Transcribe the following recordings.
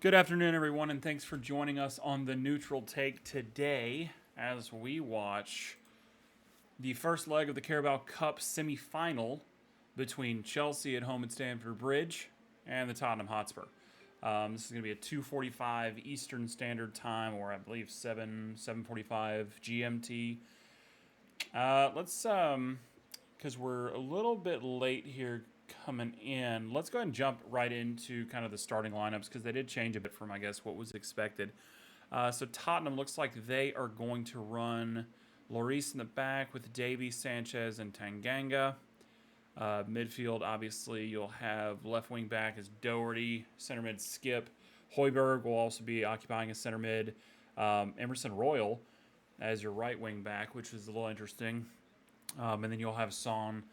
Good afternoon, everyone, and thanks for joining us on the Neutral Take today as we watch the first leg of the Carabao Cup semifinal between Chelsea at home at Stamford Bridge and the Tottenham Hotspur. This is going to be a 2:45 Eastern Standard Time, or I believe 7:45 GMT. Because we're a little bit late here coming in, let's go ahead and jump right into kind of the starting lineups because they did change a bit from, I guess, what was expected. So Tottenham looks like they are going to run Lloris in the back with Davies, Sanchez, and Tanganga. Midfield, obviously, you'll have left wing back as Doherty, center mid Skip. Højbjerg will also be occupying a center mid. Emerson Royal as your right wing back, which is a little interesting. And then you'll have Son,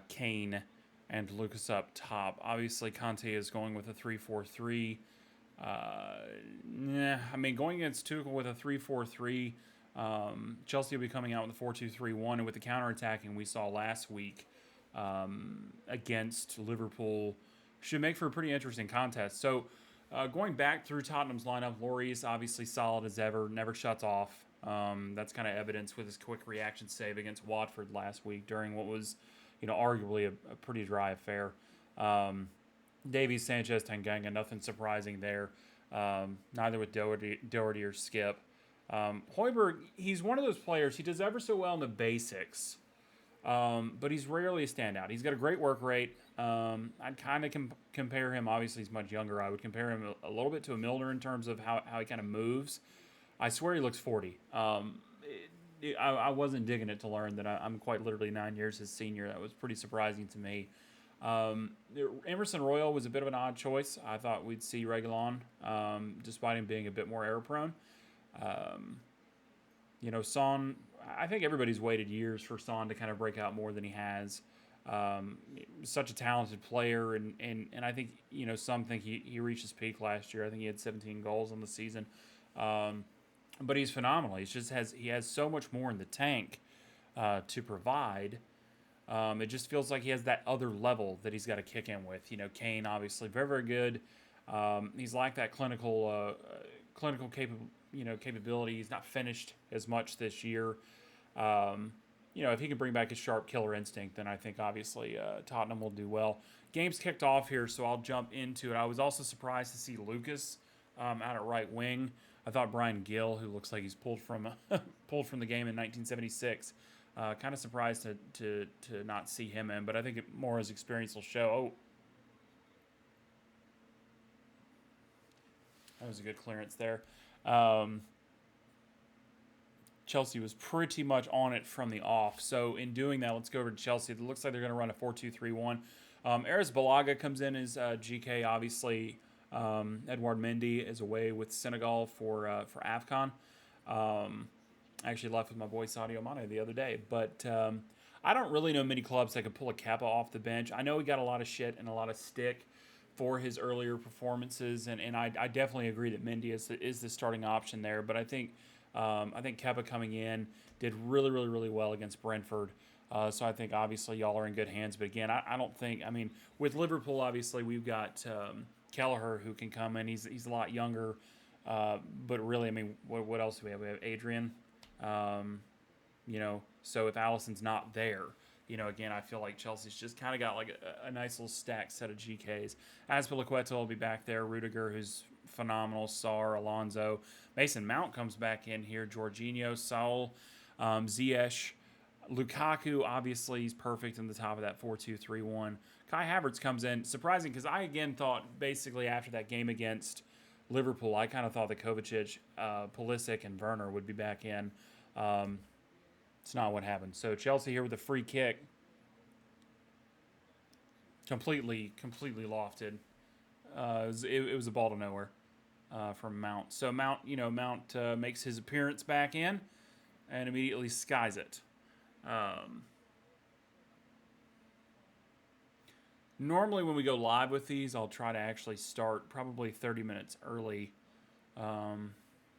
Kane, and Lucas up top. Obviously, Conte is going with a 3-4-3. Going against Tuchel with a 3-4-3, Chelsea will be coming out with a 4-2-3-1, and with the counterattacking we saw last week against Liverpool, should make for a pretty interesting contest. So, going back through Tottenham's lineup, Lloris obviously solid as ever, never shuts off. That's kind of evidence with his quick reaction save against Watford last week during what was, arguably a pretty dry affair. Davies, Sanchez, Tanganga, nothing surprising there. Neither with Doherty or Skip. Højbjerg, he's one of those players, he does ever so well in the basics, but he's rarely a standout. He's got a great work rate. I'd kind of compare him, obviously he's much younger, I would compare him a little bit to a Milner in terms of how he kind of moves. I swear he looks 40. I wasn't digging it to learn that I'm quite literally 9 years his senior. That was pretty surprising to me. Emerson Royal was a bit of an odd choice. I thought we'd see Reguilon, despite him being a bit more error prone. Son, I think everybody's waited years for Son to kind of break out more than he has. Such a talented player, and I think, some think he reached his peak last year. I think he had 17 goals on the season. But he's phenomenal. He has so much more in the tank to provide. It just feels like he has that other level that he's got to kick in with. Kane obviously very, very good. He's like that clinical capability. He's not finished as much this year. If he can bring back his sharp killer instinct, then I think obviously Tottenham will do well. Game's kicked off here, so I'll jump into it. I was also surprised to see Lucas out at right wing. I thought Brian Gill, who looks like he's pulled from the game in 1976, kind of surprised to not see him in, but I think more his experience will show. Oh, that was a good clearance there. Chelsea was pretty much on it from the off. So in doing that, let's go over to Chelsea. It looks like they're going to run a 4-2-3-1. Aris Balaga comes in as GK, obviously. Edouard Mendy is away with Senegal for AFCON. I actually left with my boy Sadio Mane the other day, but I don't really know many clubs that could pull a Kepa off the bench. I know he got a lot of shit and a lot of stick for his earlier performances, and I definitely agree that Mendy is the starting option there. But I think Kepa coming in did really, really, really well against Brentford. So I think obviously y'all are in good hands. But again, I don't think, with Liverpool, obviously we've got Kelleher who can come in. He's a lot younger, but really, what else do we have? We have Adrian. So if Allison's not there, again, I feel like Chelsea's just kind of got like a nice little stacked set of GKs. Azpilicueta will be back there. Rudiger, who's phenomenal. Sarr, Alonso. Mason Mount comes back in here. Jorginho, Saul, Ziyech. Lukaku, obviously, he's perfect in the top of that 4-2-3-1. Kai Havertz comes in. Surprising, because I, again, thought basically after that game against Liverpool, I kind of thought that Kovacic, Pulisic, and Werner would be back in. It's not what happened. So Chelsea here with a free kick. Completely lofted. It was a ball to nowhere from Mount. So Mount makes his appearance back in and immediately skies it. Normally when we go live with these, I'll try to actually start probably 30 minutes early.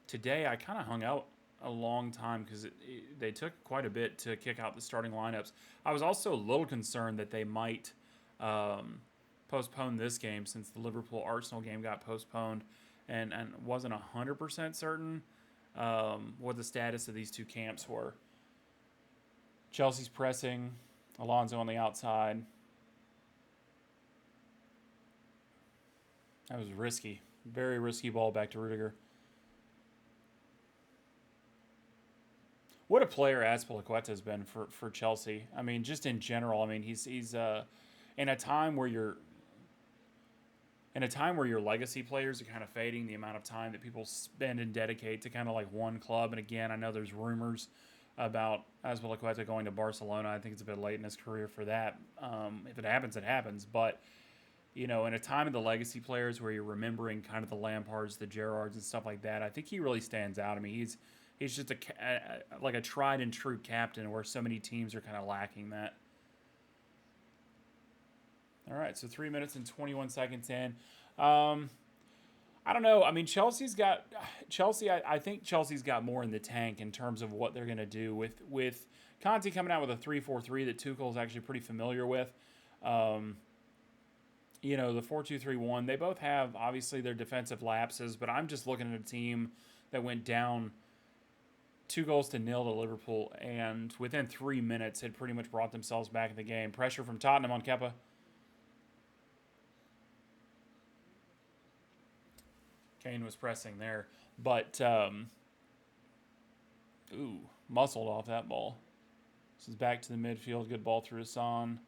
Today I kind of hung out a long time because they took quite a bit to kick out the starting lineups. I was also a little concerned that they might postpone this game since the Liverpool-Arsenal game got postponed and wasn't 100% certain what the status of these two camps were. Chelsea's pressing, Alonso on the outside. That was risky. Very risky ball back to Rudiger. What a player Azpilicueta has been for Chelsea. I mean, just in general. I mean, he's in a time where your legacy players are kind of fading, the amount of time that people spend and dedicate to kind of like one club. And again, I know there's rumors about Azpilicueta going to Barcelona. I think it's a bit late in his career for that. If it happens, it happens. But in a time of the legacy players where you're remembering kind of the Lampards, the Gerrards, and stuff like that, I think he really stands out. I mean, he's just like a tried and true captain, where so many teams are kind of lacking that. All right, so 3 minutes and 21 seconds in. I don't know. I mean, I think Chelsea's got more in the tank in terms of what they're going to do with Conte coming out with a 3-4-3 that Tuchel's actually pretty familiar with. The 4-2-3-1, they both have obviously their defensive lapses, but I'm just looking at a team that went down 2-0 to Liverpool, and within 3 minutes had pretty much brought themselves back in the game. Pressure from Tottenham on Kepa. Kane was pressing there, but muscled off that ball. This is back to the midfield. Good ball through Hassan.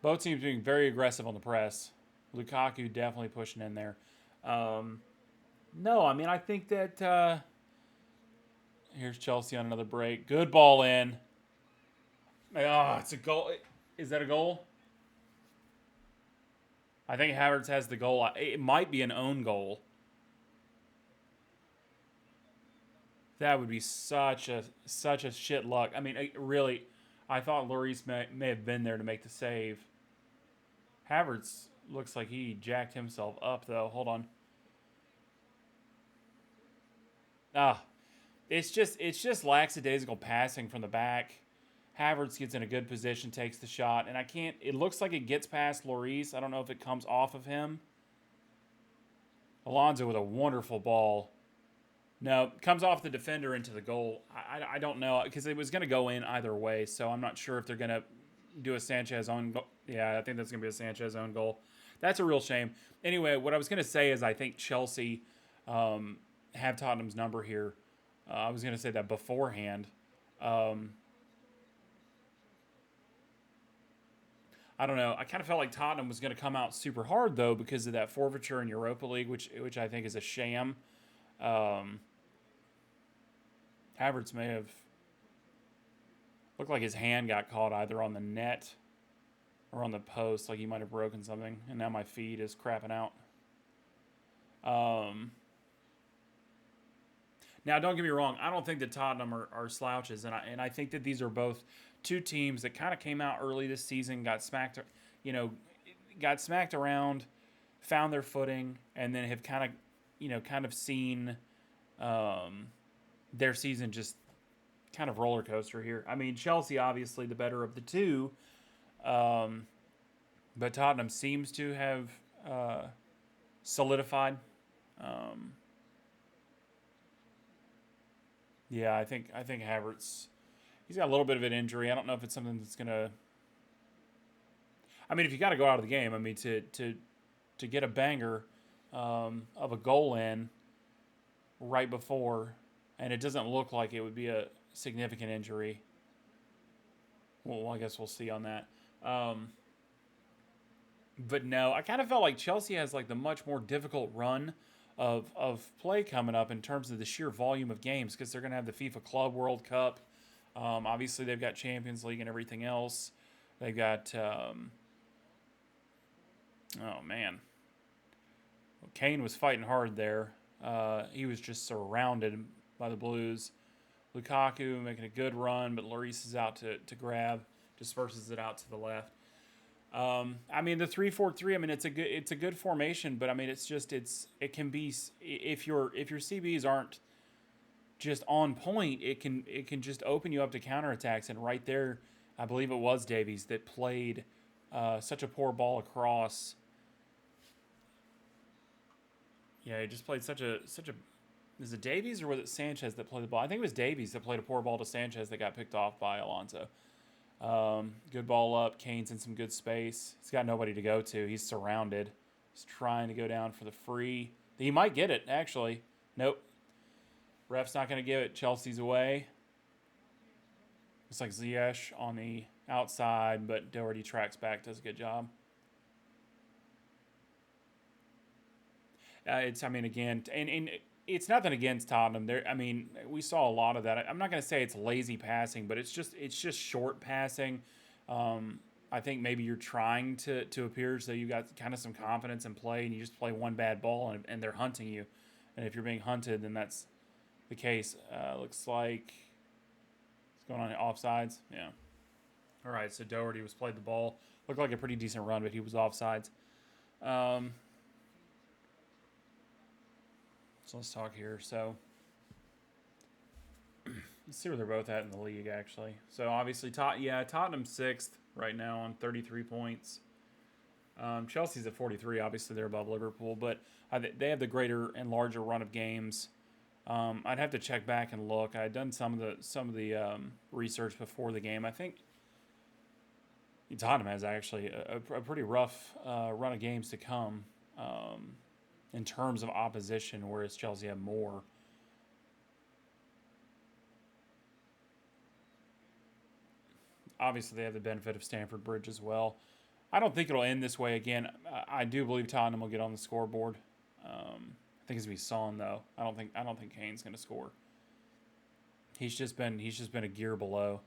Both teams being very aggressive on the press. Lukaku definitely pushing in there. No, I mean, I think that here's Chelsea on another break. Good ball in. Oh, it's a goal. Is that a goal? I think Havertz has the goal. It might be an own goal. That would be such a shit luck. I mean, really, I thought Lloris may have been there to make the save. Havertz looks like he jacked himself up, though. Hold on. It's just lackadaisical passing from the back. Havertz gets in a good position, takes the shot, and it looks like it gets past Lloris. I don't know if it comes off of him. Alonso with a wonderful ball. No, comes off the defender into the goal. I don't know, because it was going to go in either way, so I'm not sure if they're going to do a Sanchez own goal. Yeah, I think that's going to be a Sanchez own goal. That's a real shame. Anyway, what I was going to say is I think Chelsea have Tottenham's number here. I was going to say that beforehand. I don't know. I kind of felt like Tottenham was going to come out super hard, though, because of that forfeiture in Europa League, which I think is a sham. Havertz may have looked like his hand got caught either on the net or on the post, like he might have broken something, and now my feed is crapping out. Now, don't get me wrong. I don't think that Tottenham are slouches, and I think that these are both two teams that kind of came out early this season, got smacked around, found their footing, and then have kind of seen their season just kind of roller coaster here. I mean, Chelsea obviously the better of the two, but Tottenham seems to have solidified. Yeah, I think Havertz, he's got a little bit of an injury. I don't know if it's something that's gonna. I mean, if you got to go out of the game, I mean, to get a banger of a goal in right before, and it doesn't look like it would be a significant injury. Well, I guess we'll see on that. But no, I kind of felt like Chelsea has like the much more difficult run of play coming up in terms of the sheer volume of games, because they're going to have the FIFA Club World Cup. Obviously, they've got Champions League and everything else. They've got, oh man, Kane was fighting hard there. He was just surrounded by the Blues. Lukaku making a good run, but Lloris is out to grab, disperses it out to the left. I mean, the 3-4-3. I mean, it's a good formation, but I mean, it can be, if your CBs aren't just on point, it can just open you up to counterattacks. And right there, I believe it was Davies that played such a poor ball across. Yeah, he just played such a. Is it Davies or was it Sanchez that played the ball? I think it was Davies that played a poor ball to Sanchez that got picked off by Alonso. Good ball up. Kane's in some good space. He's got nobody to go to. He's surrounded. He's trying to go down for the free. He might get it, actually. Nope. Ref's not going to give it. Chelsea's away. Looks like Ziyech on the outside, but Doherty tracks back, does a good job. Again, and it's nothing against Tottenham. We saw a lot of that. I'm not going to say it's lazy passing, but it's just short passing. I think maybe you're trying to appear as though you got kind of some confidence in play, and you just play one bad ball, and they're hunting you. And if you're being hunted, then that's the case. Looks like it's going on offsides. Yeah. All right, so Doherty was played the ball. Looked like a pretty decent run, but he was offsides. So let's talk here. So let's see where they're both at in the league, actually. So obviously, Tottenham's 6th right now on 33 points. Chelsea's at 43. Obviously, they're above Liverpool, but they have the greater and larger run of games. I'd have to check back and look. I had done some of the research before the game. I think Tottenham has actually a pretty rough run of games to come. In terms of opposition, whereas Chelsea have more. Obviously, they have the benefit of Stamford Bridge as well. I don't think it'll end this way again. I do believe Tottenham will get on the scoreboard. I think it's gonna be Son though. I don't think Kane's gonna score. He's just been a gear below.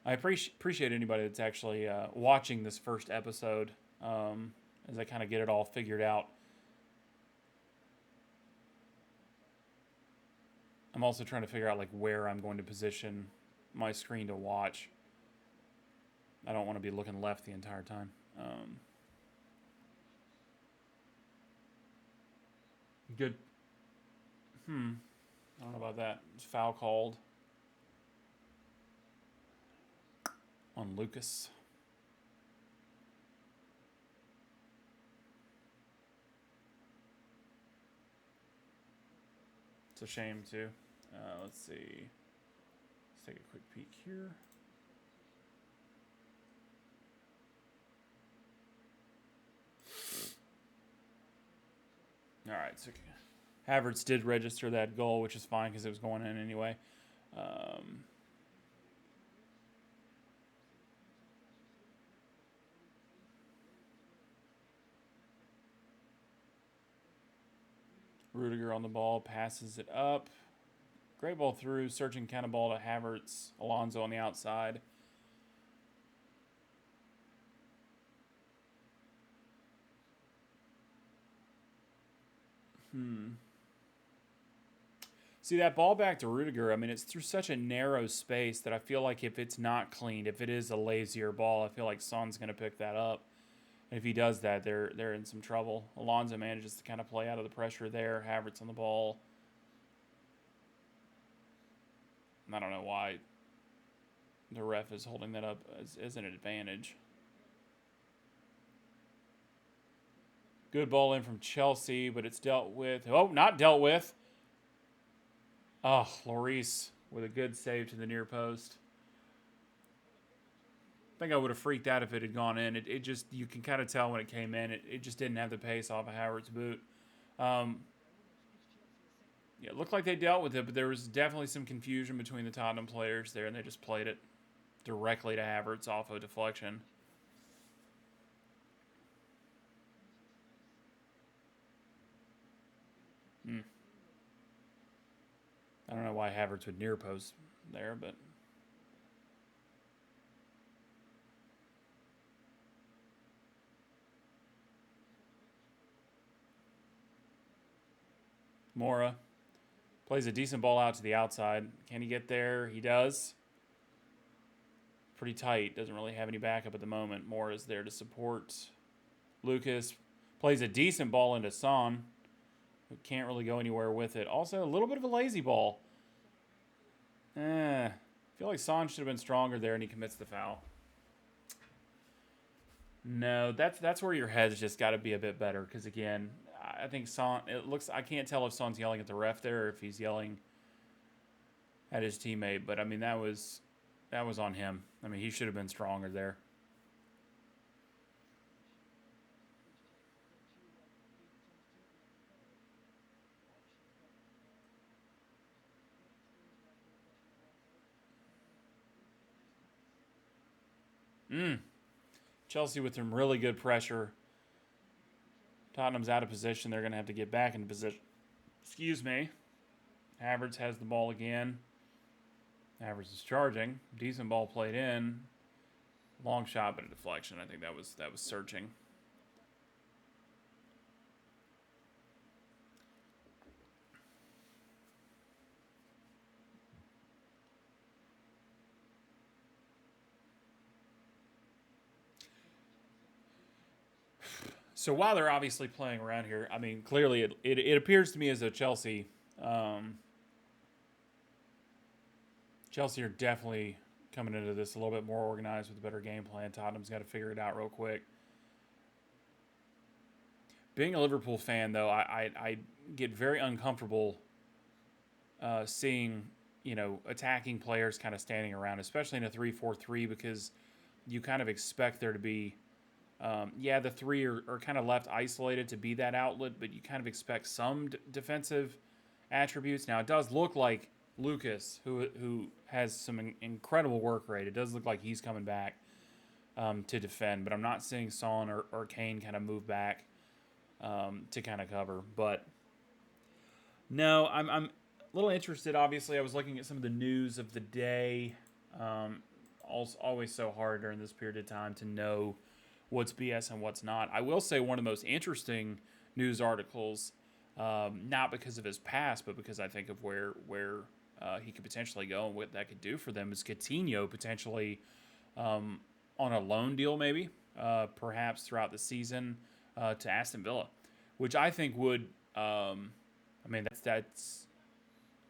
I appreciate anybody that's actually watching this first episode. As I kind of get it all figured out. I'm also trying to figure out like where I'm going to position my screen to watch. I don't want to be looking left the entire time. Good. I don't know about that. It's foul called on Lucas. It's a shame too. Let's see. Let's take a quick peek here. All right, so Havertz did register that goal, which is fine because it was going in anyway. Rudiger on the ball, passes it up. Great ball through, searching kind of ball to Havertz. Alonso on the outside. See, that ball back to Rudiger, it's through such a narrow space that I feel like if it's not cleaned, if it is a lazier ball, I feel like Son's going to pick that up. And if he does that, they're in some trouble. Alonso manages to kind of play out of the pressure there. Havertz on the ball. I don't know why the ref is holding that up as an advantage. Good ball in from Chelsea, but it's dealt with. Oh, not dealt with. Oh, Lloris with a good save to the near post. I think I would have freaked out if it had gone in. It just, you can kind of tell when it came in. It just didn't have the pace off of Havertz's boot. Yeah, it looked like they dealt with it, but there was definitely some confusion between the Tottenham players there, and they just played it directly to Havertz off of deflection. I don't know why Havertz would near post there, but Mora plays a decent ball out to the outside. Can he get there? He does. Pretty tight. Doesn't really have any backup at the moment. Mora's there to support. Lucas plays a decent ball into Son, who can't really go anywhere with it. Also, a little bit of a lazy ball. I feel like Son should have been stronger there, and he commits the foul. No, that's where your head's just got to be a bit better because again, I think Son. It looks I can't tell if Son's yelling at the ref there or if he's yelling at his teammate, but I mean that was on him. I mean he should have been stronger there. Mm. Chelsea with some really good pressure. Tottenham's out of position. They're going to have to get back into position. Excuse me. Havertz has the ball again. Havertz is charging. Decent ball played in. Long shot, but a deflection. I think that was searching. So while they're obviously playing around here, I mean, clearly it appears to me as though um, Chelsea are definitely coming into this a little bit more organized with a better game plan. Tottenham's got to figure it out real quick. Being a Liverpool fan, though, I get very uncomfortable seeing attacking players kind of standing around, especially in a 3-4-3, because you kind of expect there to be yeah, the three are kind of left isolated to be that outlet, but you kind of expect some defensive attributes. Now, it does look like Lucas, who has some incredible work rate, it does look like he's coming back to defend, but I'm not seeing Son or Kane kind of move back to kind of cover. But no, I'm a little interested. Obviously, I was looking at some of the news of the day. Um, always so hard during this period of time to know what's BS and what's not. I will say one of the most interesting news articles, not because of his past, but because I think of where he could potentially go and what that could do for them, is Coutinho potentially on a loan deal, maybe perhaps throughout the season to Aston Villa, which I think would. I mean, that's.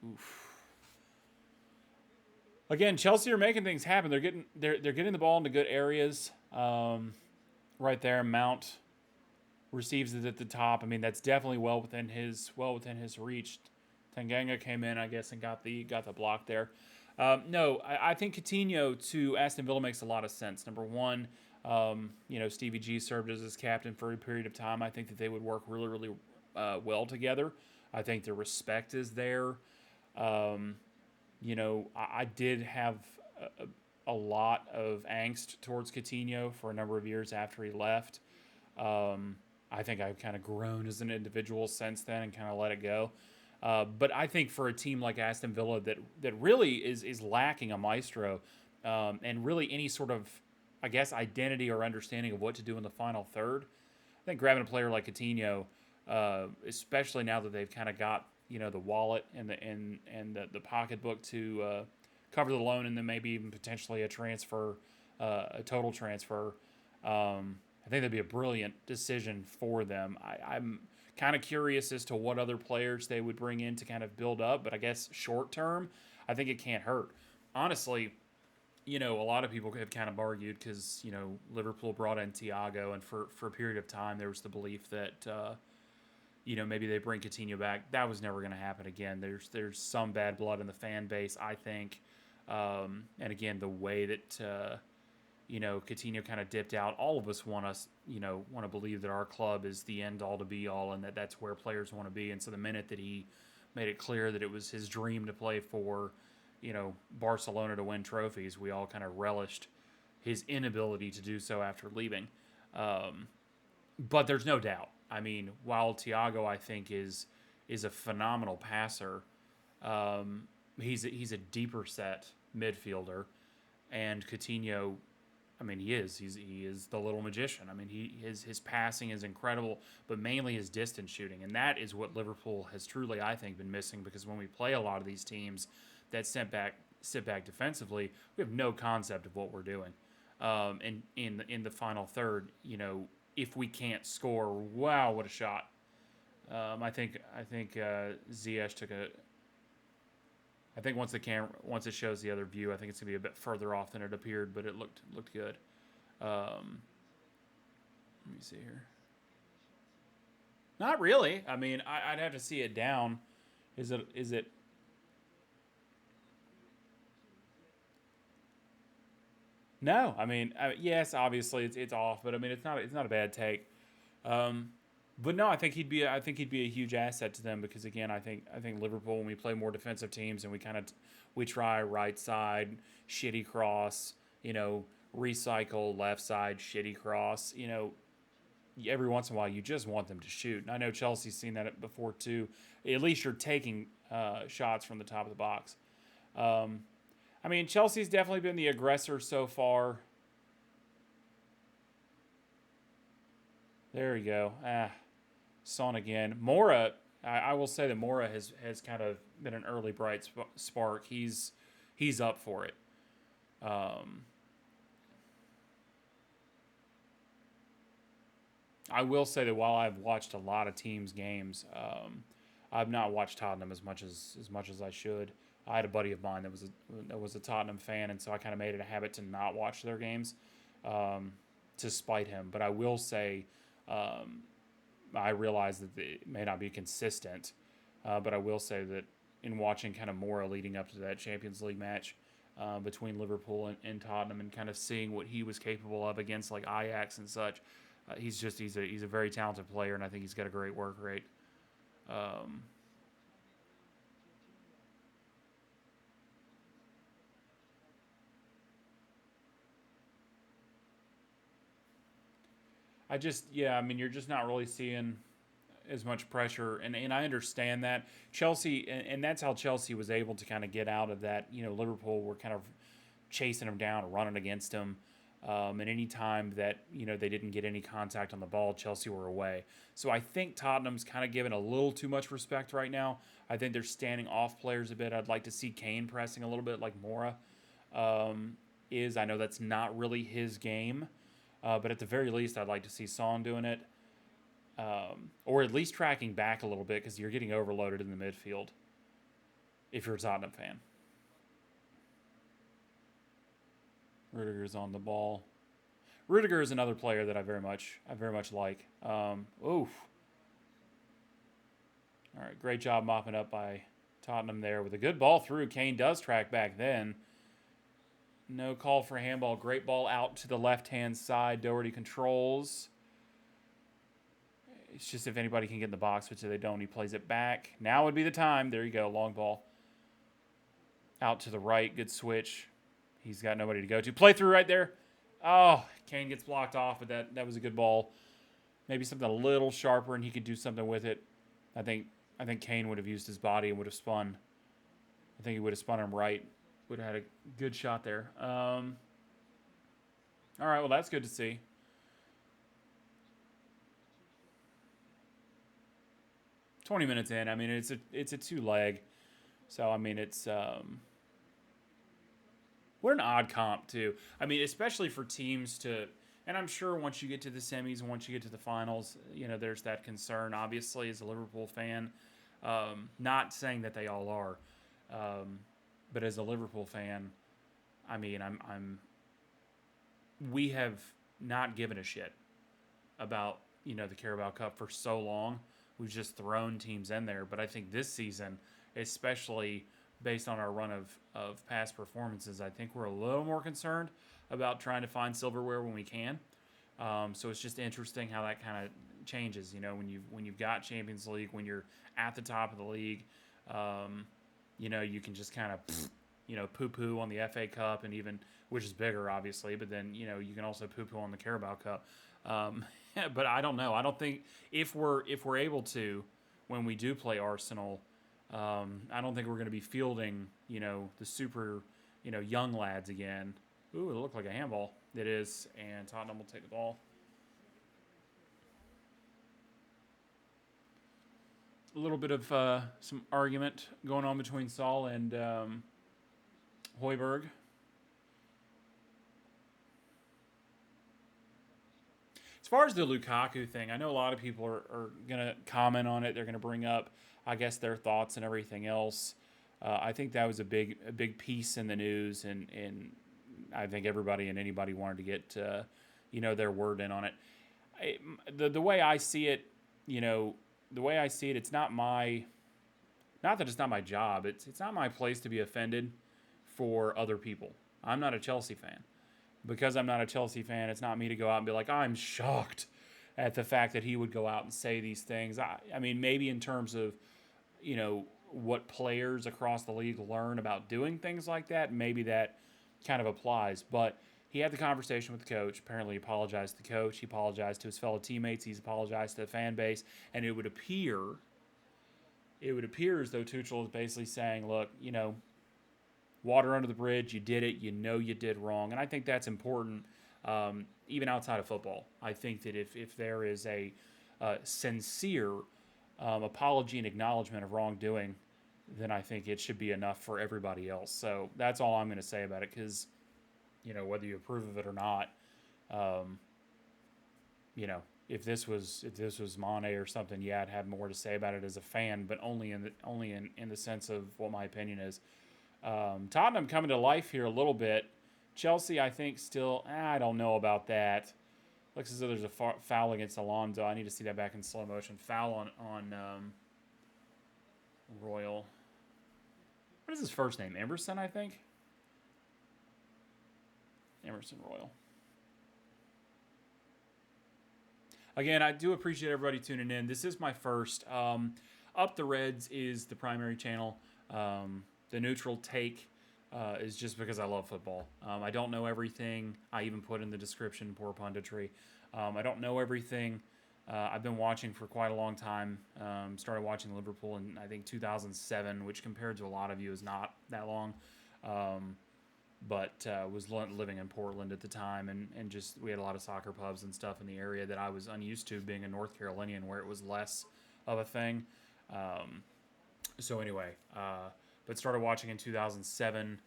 Oof. Again, Chelsea are making things happen. They're getting the ball into good areas. Right there, Mount receives it at the top. I mean, that's definitely well within his reach. Tanganga came in, I guess, and got the block there. No, I think Coutinho to Aston Villa makes a lot of sense. Number one, Stevie G served as his captain for a period of time. I think that they would work really, really well together. I think the respect is there. Um, I did have a lot of angst towards Coutinho for a number of years after he left. I think I've kind of grown as an individual since then and kind of let it go. But I think for a team like Aston Villa that really is lacking a maestro and really any sort of, I guess, identity or understanding of what to do in the final third, I think grabbing a player like Coutinho, especially now that they've kind of got the wallet and the pocketbook to cover the loan and then maybe even potentially a transfer, a total transfer. I think that'd be a brilliant decision for them. I'm kind of curious as to what other players they would bring in to kind of build up, but I guess short term, I think it can't hurt. Honestly, a lot of people have kind of argued because Liverpool brought in Thiago, and for a period of time there was the belief that maybe they bring Coutinho back. That was never going to happen again. There's some bad blood in the fan base, I think, and again the way that Coutinho kind of dipped out. All of us want to believe that our club is the end all to be all, and that that's where players want to be. And so the minute that he made it clear that it was his dream to play for Barcelona to win trophies, we all kind of relished his inability to do so after leaving. Um, but there's no doubt. I mean, while Thiago I think is a phenomenal passer, um, he's a deeper set midfielder, and Coutinho, I mean, he is the little magician. I mean, his passing is incredible, but mainly his distance shooting, and that is what Liverpool has truly, I think, been missing. Because when we play a lot of these teams that sit back defensively, we have no concept of what we're doing. And in the final third, if we can't score, wow, what a shot! I think Ziyech took a. I think once it shows the other view, I think it's gonna be a bit further off than it appeared, but it looked good. Um, me see here. Not really. I mean, I'd have to see it down. Is it? Is it? No. I mean, yes. Obviously, it's off, but I mean, it's not a bad take. Um, but no, I think he'd be a huge asset to them because again, I think Liverpool when we play more defensive teams and we try right side shitty cross, you know, recycle left side shitty cross, you know, every once in a while you just want them to shoot. And I know Chelsea's seen that before too. At least you're taking shots from the top of the box. Um, I mean, Chelsea's definitely been the aggressor so far. There we go. Son again. Mora, I will say that Mora has kind of been an early bright spark. He's up for it. Um, I will say that while I've watched a lot of teams' games, I've not watched Tottenham as much as I should. I had a buddy of mine that was a Tottenham fan, and so I kind of made it a habit to not watch their games, um, to spite him. But I will say, um, I realize that it may not be consistent, but I will say that in watching kind of Mora leading up to that Champions League match between Liverpool and Tottenham, and kind of seeing what he was capable of against like Ajax and such, he's a very talented player, and I think he's got a great work rate. Um, yeah, I mean, you're just not really seeing as much pressure, and I understand that Chelsea, and that's how Chelsea was able to kind of get out of that. You know, Liverpool were kind of chasing them down, running against them. And any time that they didn't get any contact on the ball, Chelsea were away. So I think Tottenham's kind of given a little too much respect right now. I think they're standing off players a bit. I'd like to see Kane pressing a little bit like Mora um, is. I know that's not really his game, but at the very least, I'd like to see Son doing it, or at least tracking back a little bit because you're getting overloaded in the midfield if you're a Tottenham fan. Rudiger's on the ball. Rudiger is another player that I very much like. Oof. All right, great job mopping up by Tottenham there with a good ball through. Kane does track back then. No call for handball. Great ball out to the left-hand side. Doherty controls. It's just if anybody can get in the box, which they don't, he plays it back. Now would be the time. There you go, long ball. Out to the right, good switch. He's got nobody to go to. Play through right there. Oh, Kane gets blocked off, but that was a good ball. Maybe something a little sharper, and he could do something with it. I think I think Kane would have used his body and would have spun. I think he would have spun him right. Would have had a good shot there. All right, well that's good to see. 20 minutes in. I mean, it's a two leg, so I mean what an odd comp too. I mean, especially for teams to, and I'm sure once you get to the semis and once you get to the finals, there's that concern. Obviously, as a Liverpool fan, not saying that they all are, um, but as a Liverpool fan, I mean, we have not given a shit about the Carabao Cup for so long. We've just thrown teams in there, but I think this season, especially based on our run of past performances, I think we're a little more concerned about trying to find silverware when we can. So it's just interesting how that kind of changes. When you've got Champions League, when you're at the top of the league, um, you can just kind of poo poo on the FA Cup, and even, which is bigger obviously, but then you can also poo poo on the Carabao Cup. Um, but I don't know. I don't think if we're able to, when we do play Arsenal, I don't think we're going to be fielding the super young lads again. Ooh, it looked like a handball. It is, and Tottenham will take the ball. A little bit of some argument going on between Saul and Hoiberg. As far as the Lukaku thing, I know a lot of people are going to comment on it. They're going to bring up, I guess, their thoughts and everything else. I think that was a big piece in the news, and I think everybody and anybody wanted to get their word in on it. the way I see it, the way I see it, it's not not that it's not my job. It's not my place to be offended for other people. I'm not a Chelsea fan. Because I'm not a Chelsea fan, it's not me to go out and be like, I'm shocked at the fact that he would go out and say these things. I mean, maybe in terms of, what players across the league learn about doing things like that, maybe that kind of applies. But he had the conversation with the coach. Apparently, he apologized to the coach. He apologized to his fellow teammates. He's apologized to the fan base. And it would appear as though Tuchel is basically saying, look, water under the bridge. You did it. You did wrong. And I think that's important, even outside of football. I think that if there is a sincere apology and acknowledgement of wrongdoing, then I think it should be enough for everybody else. So that's all I'm going to say about it because, whether you approve of it or not, if this was Mane or something, yeah, I'd have more to say about it as a fan, but only in the sense of what my opinion is. Tottenham coming to life here a little bit. Chelsea, I think, still, I don't know about that. Looks as though there's a foul against Alonso. I need to see that back in slow motion. Foul on Royal. What is his first name? Emerson, I think? Emerson Royal. Again, I do appreciate everybody tuning in. This is my first. Up the Reds is the primary channel. The neutral take is just because I love football. I don't know everything. I even put in the description, poor punditry. I don't know everything. I've been watching for quite a long time. Started watching Liverpool in, I think, 2007, which compared to a lot of you is not that long. But was living in Portland at the time, and just we had a lot of soccer pubs and stuff in the area that I was unused to, being a North Carolinian where it was less of a thing. So anyway, but started watching in 2007,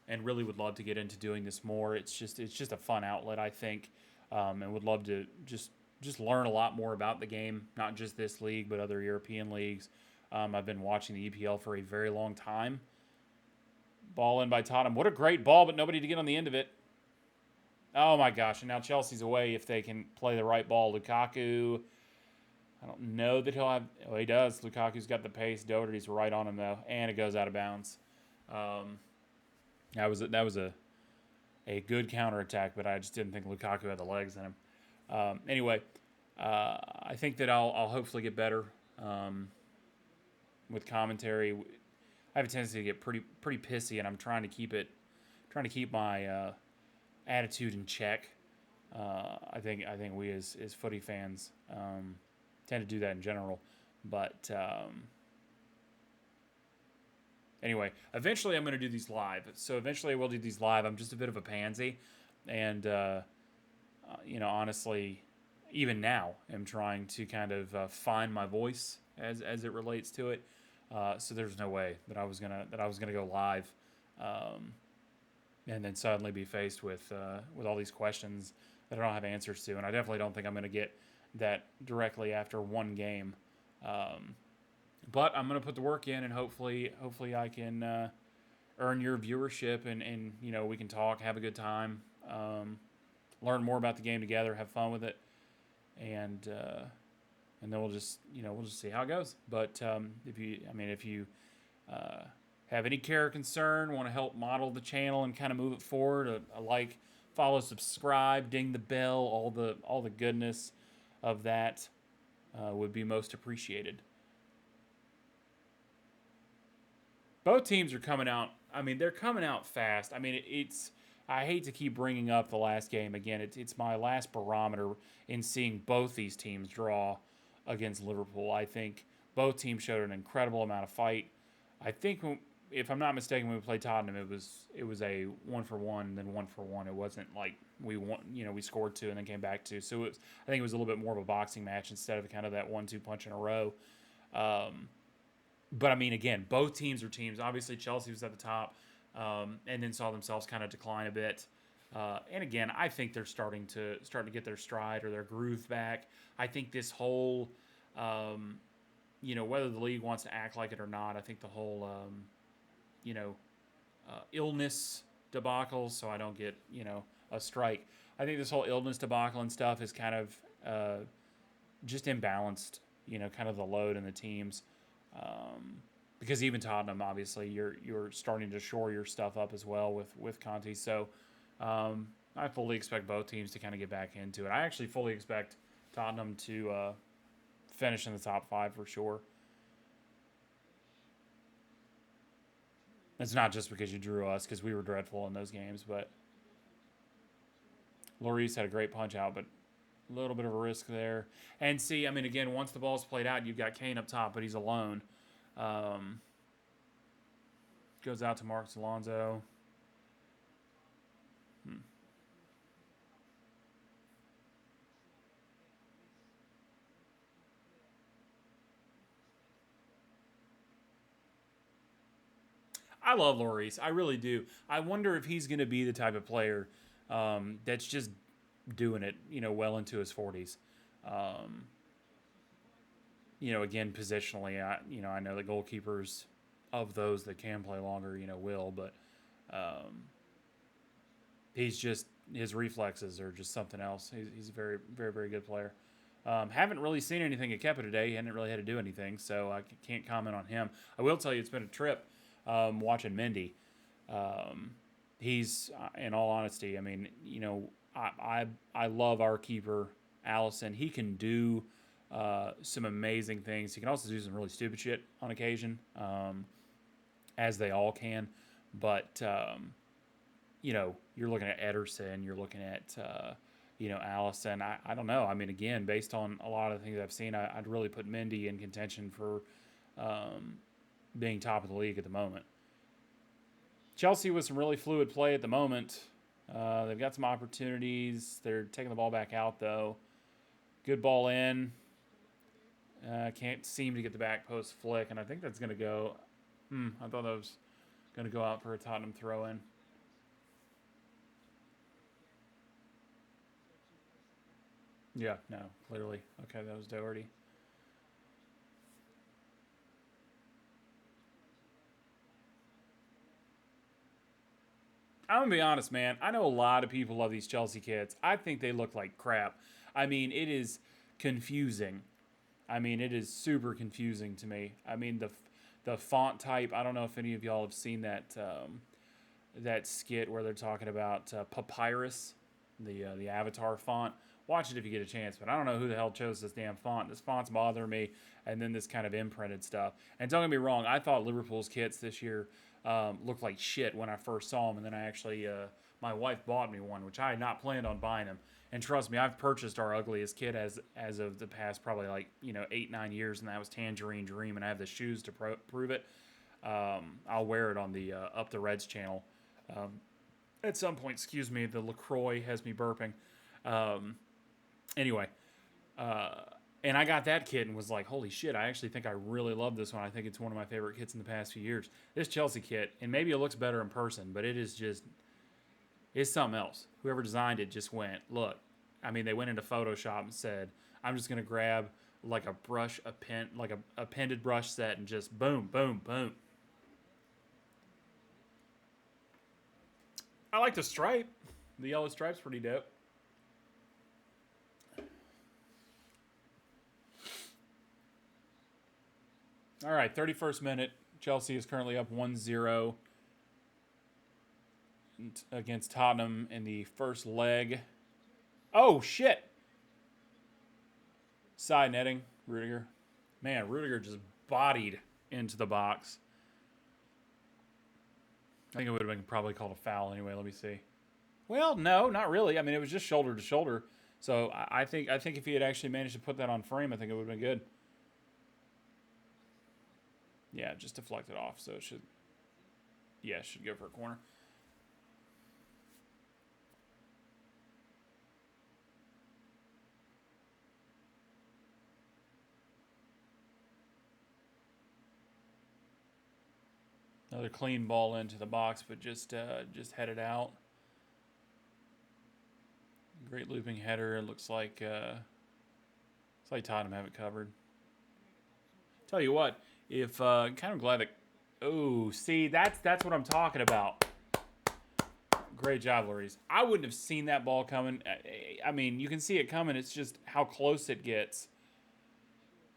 and really would love to get into doing this more. It's just a fun outlet, I think, and would love to just learn a lot more about the game, not just this league, but other European leagues. I've been watching the EPL for a very long time. Ball in by Tottenham. What a great ball, but nobody to get on the end of it. Oh my gosh, and now Chelsea's away if they can play the right ball. Lukaku, I don't know that he'll have... Oh, he does. Lukaku's got the pace. Doherty's right on him, though, and it goes out of bounds. That was a good counterattack, but I just didn't think Lukaku had the legs in him. Anyway, I think that I'll hopefully get better with commentary. I have a tendency to get pretty pissy, and I'm trying to keep my attitude in check. I think we as footy fans tend to do that in general, but anyway, eventually I'm going to do these live. So eventually I will do these live. I'm just a bit of a pansy, and honestly, even now I'm trying to kind of find my voice as it relates to it. So there's no way that I was gonna go live, and then suddenly be faced with all these questions that I don't have answers to, and I definitely don't think I'm gonna get that directly after one game. But I'm gonna put the work in, and hopefully I can earn your viewership, and we can talk, have a good time, learn more about the game together, have fun with it, and then we'll just see how it goes. But if you have any care or concern, want to help model the channel and kind of move it forward, a like, follow, subscribe, ding the bell, all the goodness of that would be most appreciated. Both teams are coming out. I mean, they're coming out fast. I mean, I hate to keep bringing up the last game again. It's my last barometer in seeing both these teams draw against Liverpool. I think both teams showed an incredible amount of fight. I think, if I'm not mistaken, when we played Tottenham, it was a 1-for-1, then 1-for-1. It wasn't like we won, we scored 2 and then came back 2. So I think it was a little bit more of a boxing match instead of kind of that 1-2 punch in a row. But I mean, again, both teams are teams. Obviously, Chelsea was at the top, and then saw themselves kind of decline a bit. And again, I think they're starting to get their stride or their groove back. I think this whole, whether the league wants to act like it or not, I think the whole, illness debacle, so I don't get, a strike. I think this whole illness debacle and stuff is kind of just imbalanced, kind of the load in the teams. Because even Tottenham, obviously, you're starting to shore your stuff up as well with Conte. So I fully expect both teams to kind of get back into it. I actually fully expect Tottenham to finish in the top 5 for sure. It's not just because you drew us, because we were dreadful in those games, but Lloris had a great punch out, but a little bit of a risk there. And see, I mean, again, once the ball's played out, you've got Kane up top, but he's alone. Goes out to Marcos Alonso. I love Lloris. I really do. I wonder if he's going to be the type of player that's just doing it, well into his 40s. Again, positionally, I know the goalkeepers of those that can play longer, will, but he's just, his reflexes are just something else. He's a very, very, very good player. Haven't really seen anything at Kepa today. He hadn't really had to do anything, so I can't comment on him. I will tell you it's been a trip watching Mendy. He's, in all honesty, I mean, I love our keeper, Alisson. He can do some amazing things. He can also do some really stupid shit on occasion, as they all can. But, you're looking at Ederson, you're looking at, Alisson. I don't know. I mean, again, based on a lot of the things I've seen, I'd really put Mendy in contention for being top of the league at the moment. Chelsea with some really fluid play at the moment. They've got some opportunities. They're taking the ball back out, though. Good ball in. Can't seem to get the back post flick, and I think that's going to go... I thought that was going to go out for a Tottenham throw-in. Yeah, no, clearly. Okay, that was Doherty. I'm going to be honest, man. I know a lot of people love these Chelsea kits. I think they look like crap. I mean, it is confusing. I mean, it is super confusing to me. I mean, the font type, I don't know if any of y'all have seen that skit where they're talking about Papyrus, the Avatar font. Watch it if you get a chance, but I don't know who the hell chose this damn font. This font's bothering me, and then this kind of imprinted stuff. And don't get me wrong, I thought Liverpool's kits this year looked like shit when I first saw them, and then I actually, my wife bought me one, which I had not planned on buying them. And trust me, I've purchased our ugliest kit as of the past probably 8-9 years, and that was Tangerine Dream, and I have the shoes to prove it. I'll wear it on the Up the Reds channel at some point. Excuse me, the LaCroix has me burping. Anyway, and I got that kit and was like, holy shit, I actually think I really love this one. I think it's one of my favorite kits in the past few years. This Chelsea kit, and maybe it looks better in person, but it is just, it's something else. Whoever designed it just went, look, I mean, they went into Photoshop and said, I'm just going to grab like a brush, a pen, like a appended brush set and just boom, boom, boom. I like the stripe. The yellow stripe's pretty dope. All right, 31st minute. Chelsea is currently up 1-0 against Tottenham in the first leg. Oh, shit. Side netting, Rudiger. Man, Rudiger just bodied into the box. I think it would have been probably called a foul anyway. Let me see. Well, no, not really. I mean, it was just shoulder to shoulder. So I think if he had actually managed to put that on frame, I think it would have been good. Yeah, just deflect it off. So it should go for a corner. Another clean ball into the box, but just headed out. Great looping header. It looks like Tottenham have it covered. Tell you what, if kind of glad that. Oh, see, that's what I'm talking about. Great job, Lloris. I wouldn't have seen that ball coming. I mean, you can see it coming. It's just how close it gets.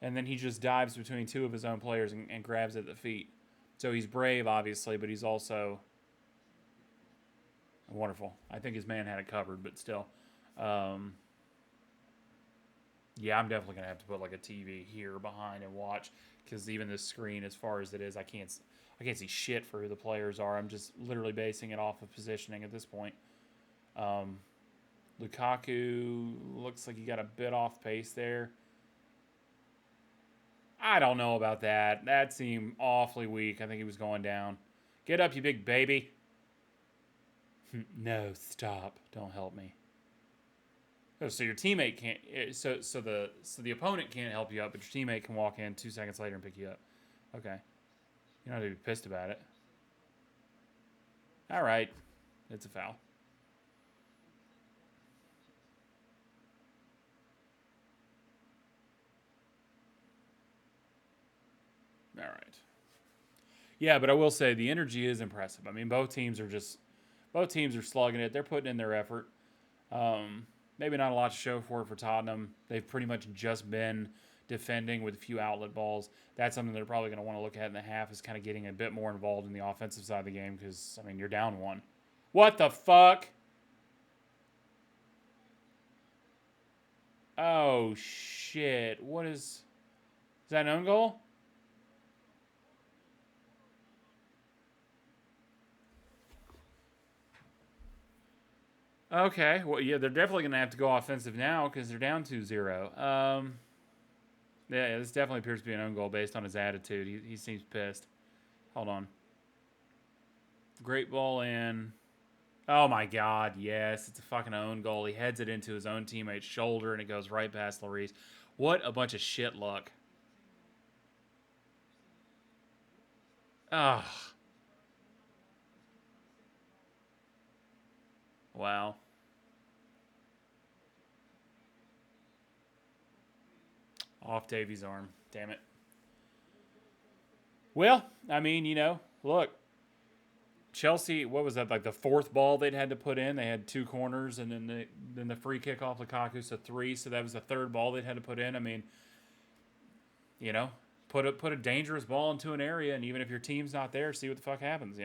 And then he just dives between two of his own players and grabs at the feet. So he's brave, obviously, but he's also wonderful. I think his man had it covered, but still. Yeah, I'm definitely going to have to put like a TV here behind and watch, because even this screen, as far as it is, I can't see shit for who the players are. I'm just literally basing it off of positioning at this point. Lukaku looks like he got a bit off pace there. I don't know about that. That seemed awfully weak. I think he was going down. Get up, you big baby. No, stop. Don't help me. Oh, so your teammate can't. So the opponent can't help you up, but your teammate can walk in 2 seconds later and pick you up. Okay. You don't have to be pissed about it. All right. It's a foul. All right. Yeah, but I will say the energy is impressive. I mean, both teams are slugging it. They're putting in their effort. Maybe not a lot to show for it for Tottenham. They've pretty much just been defending with a few outlet balls. That's something they're probably going to want to look at in the half, is kind of getting a bit more involved in the offensive side of the game, because, I mean, you're down one. What the fuck? Oh, shit. What is that an own goal? Okay. Well, yeah, they're definitely going to have to go offensive now because they're down 2-0. Yeah, this definitely appears to be an own goal based on his attitude. He seems pissed. Hold on. Great ball in. Oh my God, yes. It's a fucking own goal. He heads it into his own teammate's shoulder and it goes right past Lloris. What a bunch of shit luck. Ugh. Wow. Off Davies' arm. Damn it. Well, I mean, look. Chelsea, what was that, like the fourth ball they'd had to put in? They had two corners and then the free kick off Lukaku, so three. So that was the third ball they'd had to put in. I mean, put a dangerous ball into an area, and even if your team's not there, see what the fuck happens,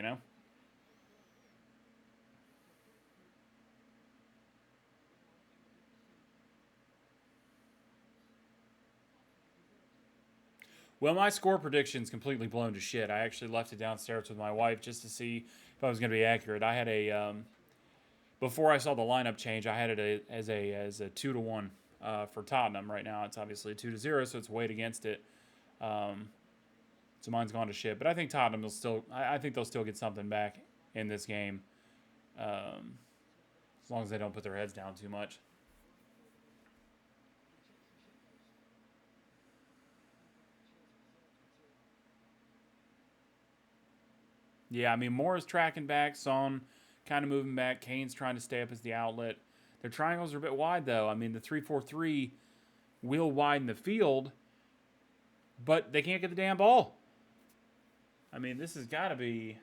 Well, my score prediction's completely blown to shit. I actually left it downstairs with my wife just to see if I was going to be accurate. I had before I saw the lineup change, I had it as a 2-1 for Tottenham. Right now, it's obviously 2-0, so it's weighed against it. So mine's gone to shit. But I think Tottenham will still. I think they'll still get something back in this game, as long as they don't put their heads down too much. Yeah, I mean, Moore is tracking back. Son kind of moving back. Kane's trying to stay up as the outlet. Their triangles are a bit wide, though. I mean, the 3-4-3 will widen the field, but they can't get the damn ball. I mean, this has got to be.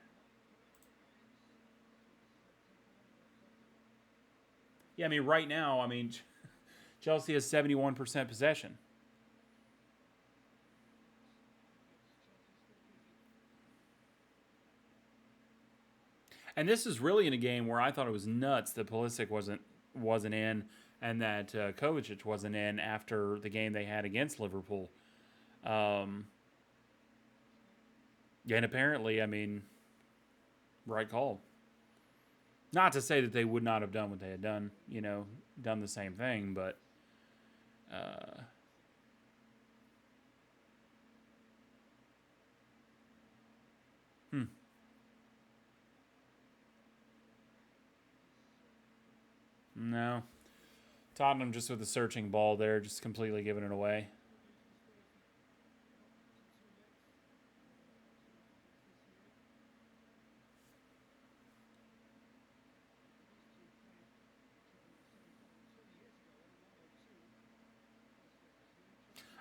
Yeah, I mean, right now, I mean, Chelsea has 71% possession. And this is really in a game where I thought it was nuts that Pulisic wasn't in, and that Kovacic wasn't in after the game they had against Liverpool. Um, yeah, and apparently, I mean, right call. Not to say that they would not have done what they had done, done the same thing, but uh, hmm, no. Tottenham just with a searching ball there, just completely giving it away.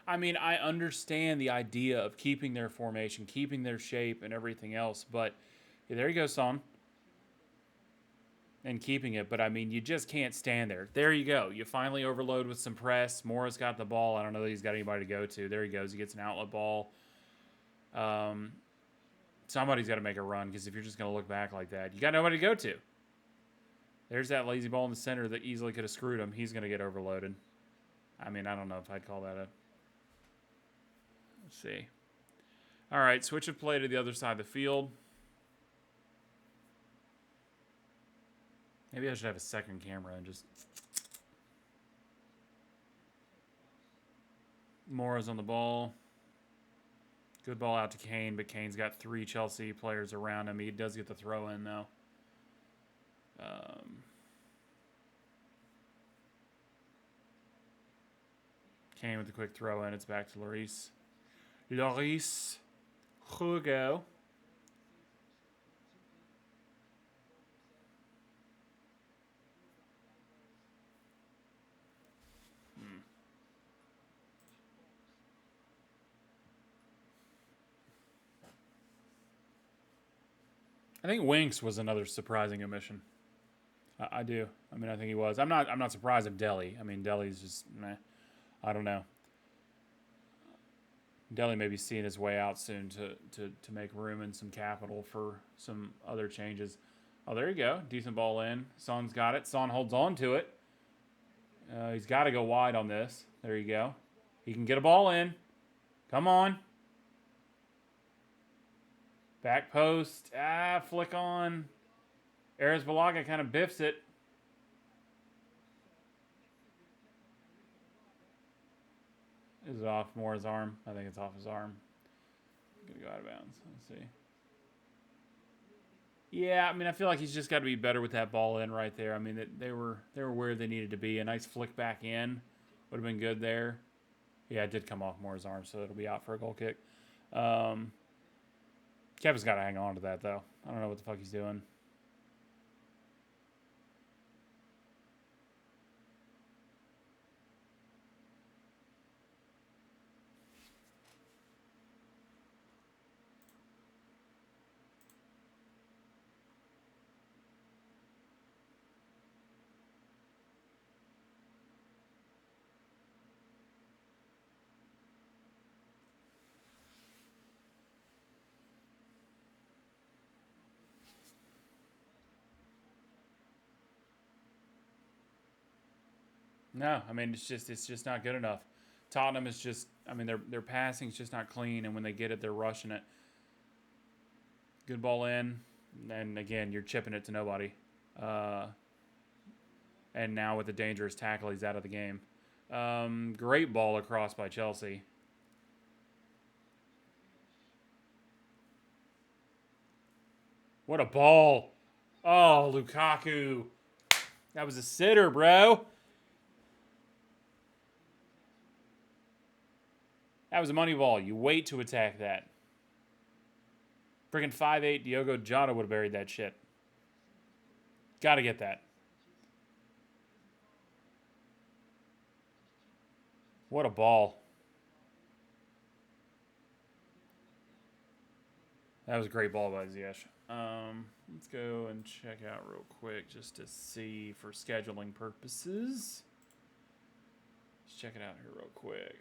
I mean, I understand the idea of keeping their formation, keeping their shape, and everything else, but yeah, there you go, Son. and keeping it. But I mean, you just can't stand there. There you go. You finally overload with some press. Morris got the ball. I don't know that he's got anybody to go to. There he goes. He gets an outlet ball. Somebody's got to make a run, because if you're just going to look back like that, you got nobody to go to. There's that lazy ball in the center that easily could have screwed him. He's going to get overloaded. I mean, I don't know if I'd call that a... Let's see. All right, switch of play to the other side of the field. Maybe I should have a second camera and just... Mora's on the ball. Good ball out to Kane, but Kane's got 3 Chelsea players around him. He does get the throw in, though. Kane with the quick throw in. It's back to Lloris. Lloris. Hugo. I think Winks was another surprising omission. I do. I mean, I think he was. I'm not surprised of Dele. I mean, Dele's just meh. I don't know. Dele may be seeing his way out soon to make room and some capital for some other changes. Oh, there you go. Decent ball in. Son's got it. Son holds on to it. He's got to go wide on this. There you go. He can get a ball in. Come on. Back post. Flick on. Arrizabalaga kind of biffs it. Is it off Moore's arm? I think it's off his arm. I'm going to go out of bounds. Let's see. Yeah, I mean, I feel like he's just got to be better with that ball in right there. I mean, they were where they needed to be. A nice flick back in would have been good there. Yeah, it did come off Moore's arm, so it'll be out for a goal kick. Kevin's got to hang on to that, though. I don't know what the fuck he's doing. No, I mean, it's just not good enough. Tottenham is just, I mean, their passing's just not clean, and when they get it, they're rushing it. Good ball in, and again, you're chipping it to nobody. And now with the dangerous tackle, he's out of the game. Great ball across by Chelsea. What a ball. Oh, Lukaku. That was a sitter, bro. That was a money ball. You wait to attack that. Freaking 5'8" Diogo Jota would have buried that shit. Gotta get that. What a ball. That was a great ball by Ziyech. Let's go and check out real quick just to see for scheduling purposes. Let's check it out here real quick.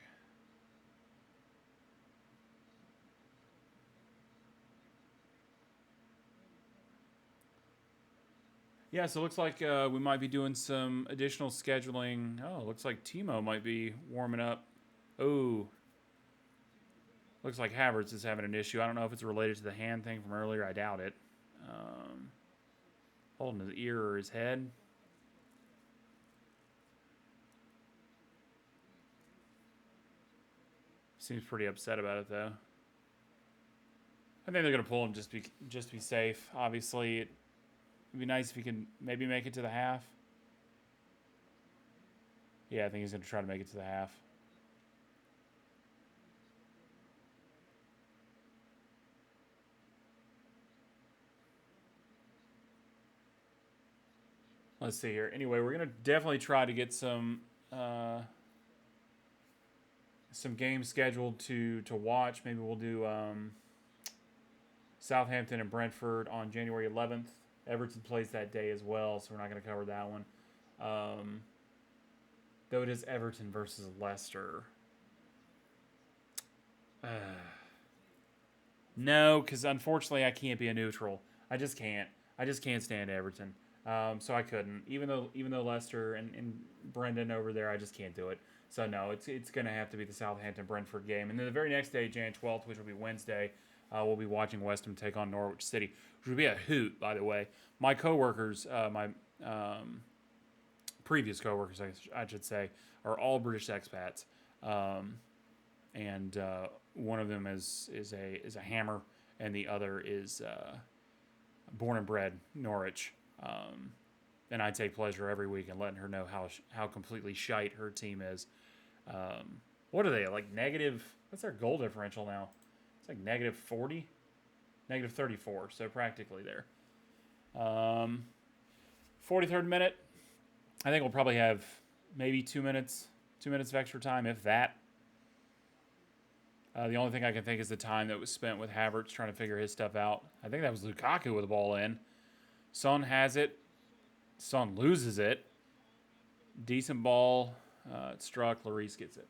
Yeah, so it looks like we might be doing some additional scheduling. Oh, looks like Timo might be warming up. Oh, looks like Havertz is having an issue. I don't know if it's related to the hand thing from earlier. I doubt it. Holding his ear or his head. Seems pretty upset about it, though. I think they're going to pull him just to be safe. Obviously, it'd be nice if he can maybe make it to the half. Yeah, I think he's going to try to make it to the half. Let's see here. Anyway, we're going to definitely try to get some games scheduled to watch. Maybe we'll do Southampton and Brentford on January 11th. Everton plays that day as well, so we're not going to cover that one. Though it is Everton versus Leicester. No, because unfortunately I can't be a neutral. I just can't. I just can't stand Everton. So I couldn't. Even though Leicester and Brendan over there, I just can't do it. So no, it's going to have to be the Southampton Brentford game. And then the very next day, Jan 12th, which will be Wednesday, we'll be watching West Ham take on Norwich City, which will be a hoot, by the way. My coworkers, my previous coworkers, I should say, are all British expats, and one of them is a Hammer, and the other is born and bred Norwich. And I take pleasure every week in letting her know how completely shite her team is. What are they, like negative? What's their goal differential now? It's like negative 40, negative 34. So practically there. 43rd minute. I think we'll probably have maybe 2 minutes of extra time, if that. The only thing I can think is the time that was spent with Havertz trying to figure his stuff out. I think that was Lukaku with the ball in. Son has it. Son loses it. Decent ball. It's struck. Lloris gets it.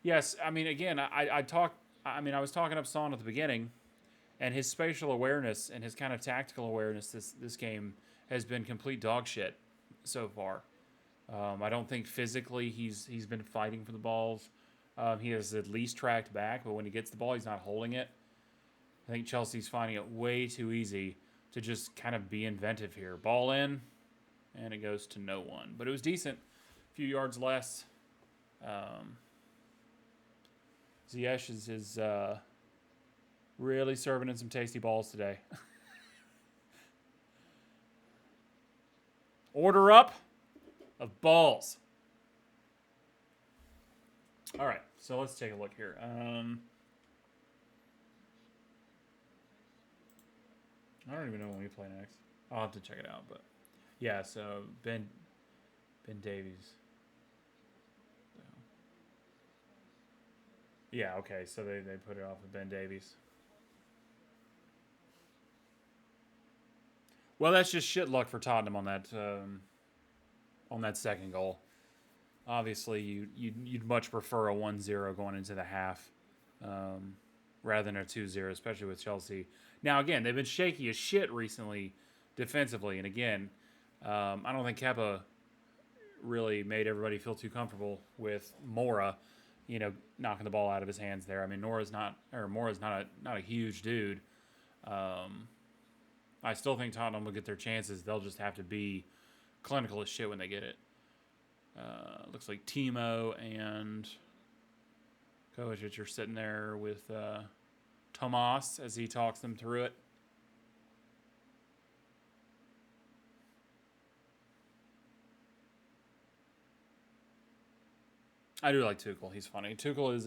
Yes, I mean, again, I was talking up Son at the beginning, and his spatial awareness and his kind of tactical awareness this game has been complete dog shit so far. I don't think physically he's been fighting for the balls. He has at least tracked back, but when he gets the ball, he's not holding it. I think Chelsea's finding it way too easy to just kind of be inventive here. Ball in, and it goes to no one. But it was decent. A few yards less. Ziyech is really serving in some tasty balls today. Order up of balls. All right, so let's take a look here. I don't even know when we play next. I'll have to check it out, but yeah. So Ben Davies. Yeah, okay. So they put it off of Ben Davies. Well, that's just shit luck for Tottenham on that second goal. Obviously, you'd much prefer a 1-0 going into the half rather than a 2-0, especially with Chelsea. Now, again, they've been shaky as shit recently defensively. And again, I don't think Kepa really made everybody feel too comfortable with Mora, knocking the ball out of his hands there. I mean, Mora's not a huge dude. I still think Tottenham will get their chances. They'll just have to be clinical as shit when they get it. Looks like Timo and Kovacic are sitting there with Tomas as he talks them through it. I do like Tuchel. He's funny. Tuchel is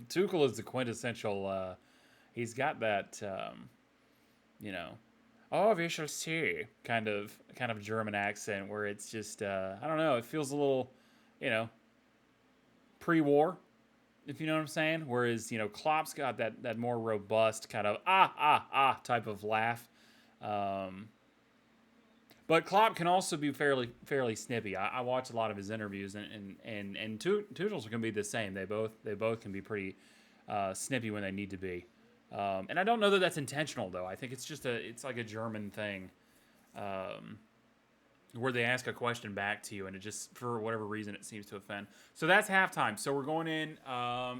Tuchel is the quintessential. He's got that, oh, we shall see kind of German accent where it's just, I don't know, it feels a little, pre-war, if you know what I'm saying. Whereas, Klopp's got that more robust kind of type of laugh. But Klopp can also be fairly snippy. I watch a lot of his interviews, and Tuchel's can be the same. They both can be pretty snippy when they need to be. And I don't know that that's intentional, though. I think it's like a German thing, where they ask a question back to you, and it just, for whatever reason, it seems to offend. So that's halftime. So we're going in,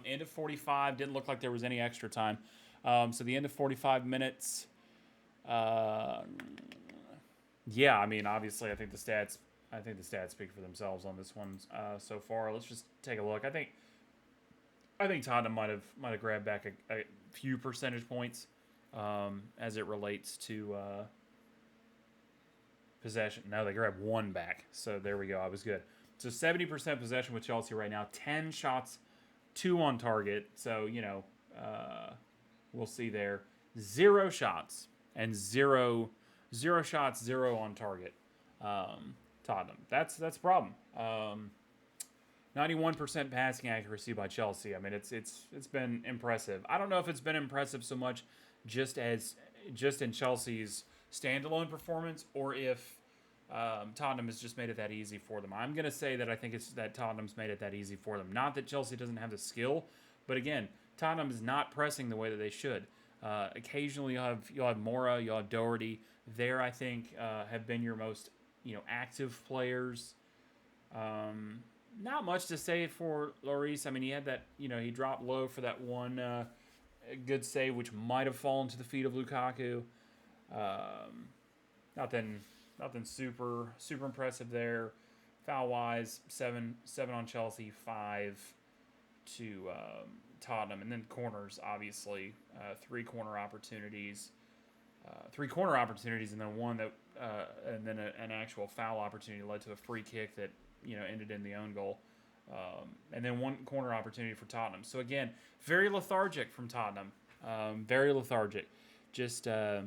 end of 45. Didn't look like there was any extra time. So the end of 45 minutes. Yeah, I mean, obviously, I think the stats speak for themselves on this one so far. Let's just take a look. I think Tottenham might have grabbed back a few percentage points as it relates to possession. No, they grabbed one back. So there we go. I was good. So 70% possession with Chelsea right now. 10 shots, 2 on target. So, we'll see there. 0 shots and 0 shots, 0 on target. Tottenham. That's a problem. 91% passing accuracy by Chelsea. I mean, it's been impressive. I don't know if it's been impressive so much just in Chelsea's standalone performance, or if Tottenham has just made it that easy for them. I'm gonna say that I think it's that Tottenham's made it that easy for them. Not that Chelsea doesn't have the skill, but again, Tottenham is not pressing the way that they should. Occasionally, you'll have Mora, you'll have Doherty. There, I think have been your most active players. Not much to say for Lloris. I mean, he had that, he dropped low for that one good save, which might have fallen to the feet of Lukaku. Nothing, nothing super impressive there. Foul wise, seven on Chelsea, 5 to Tottenham, and then corners, obviously, 3 corner opportunities. 3 corner opportunities, and then one that, and then an actual foul opportunity led to a free kick that ended in the own goal, and then 1 corner opportunity for Tottenham. So again, very lethargic from Tottenham, very lethargic. Just I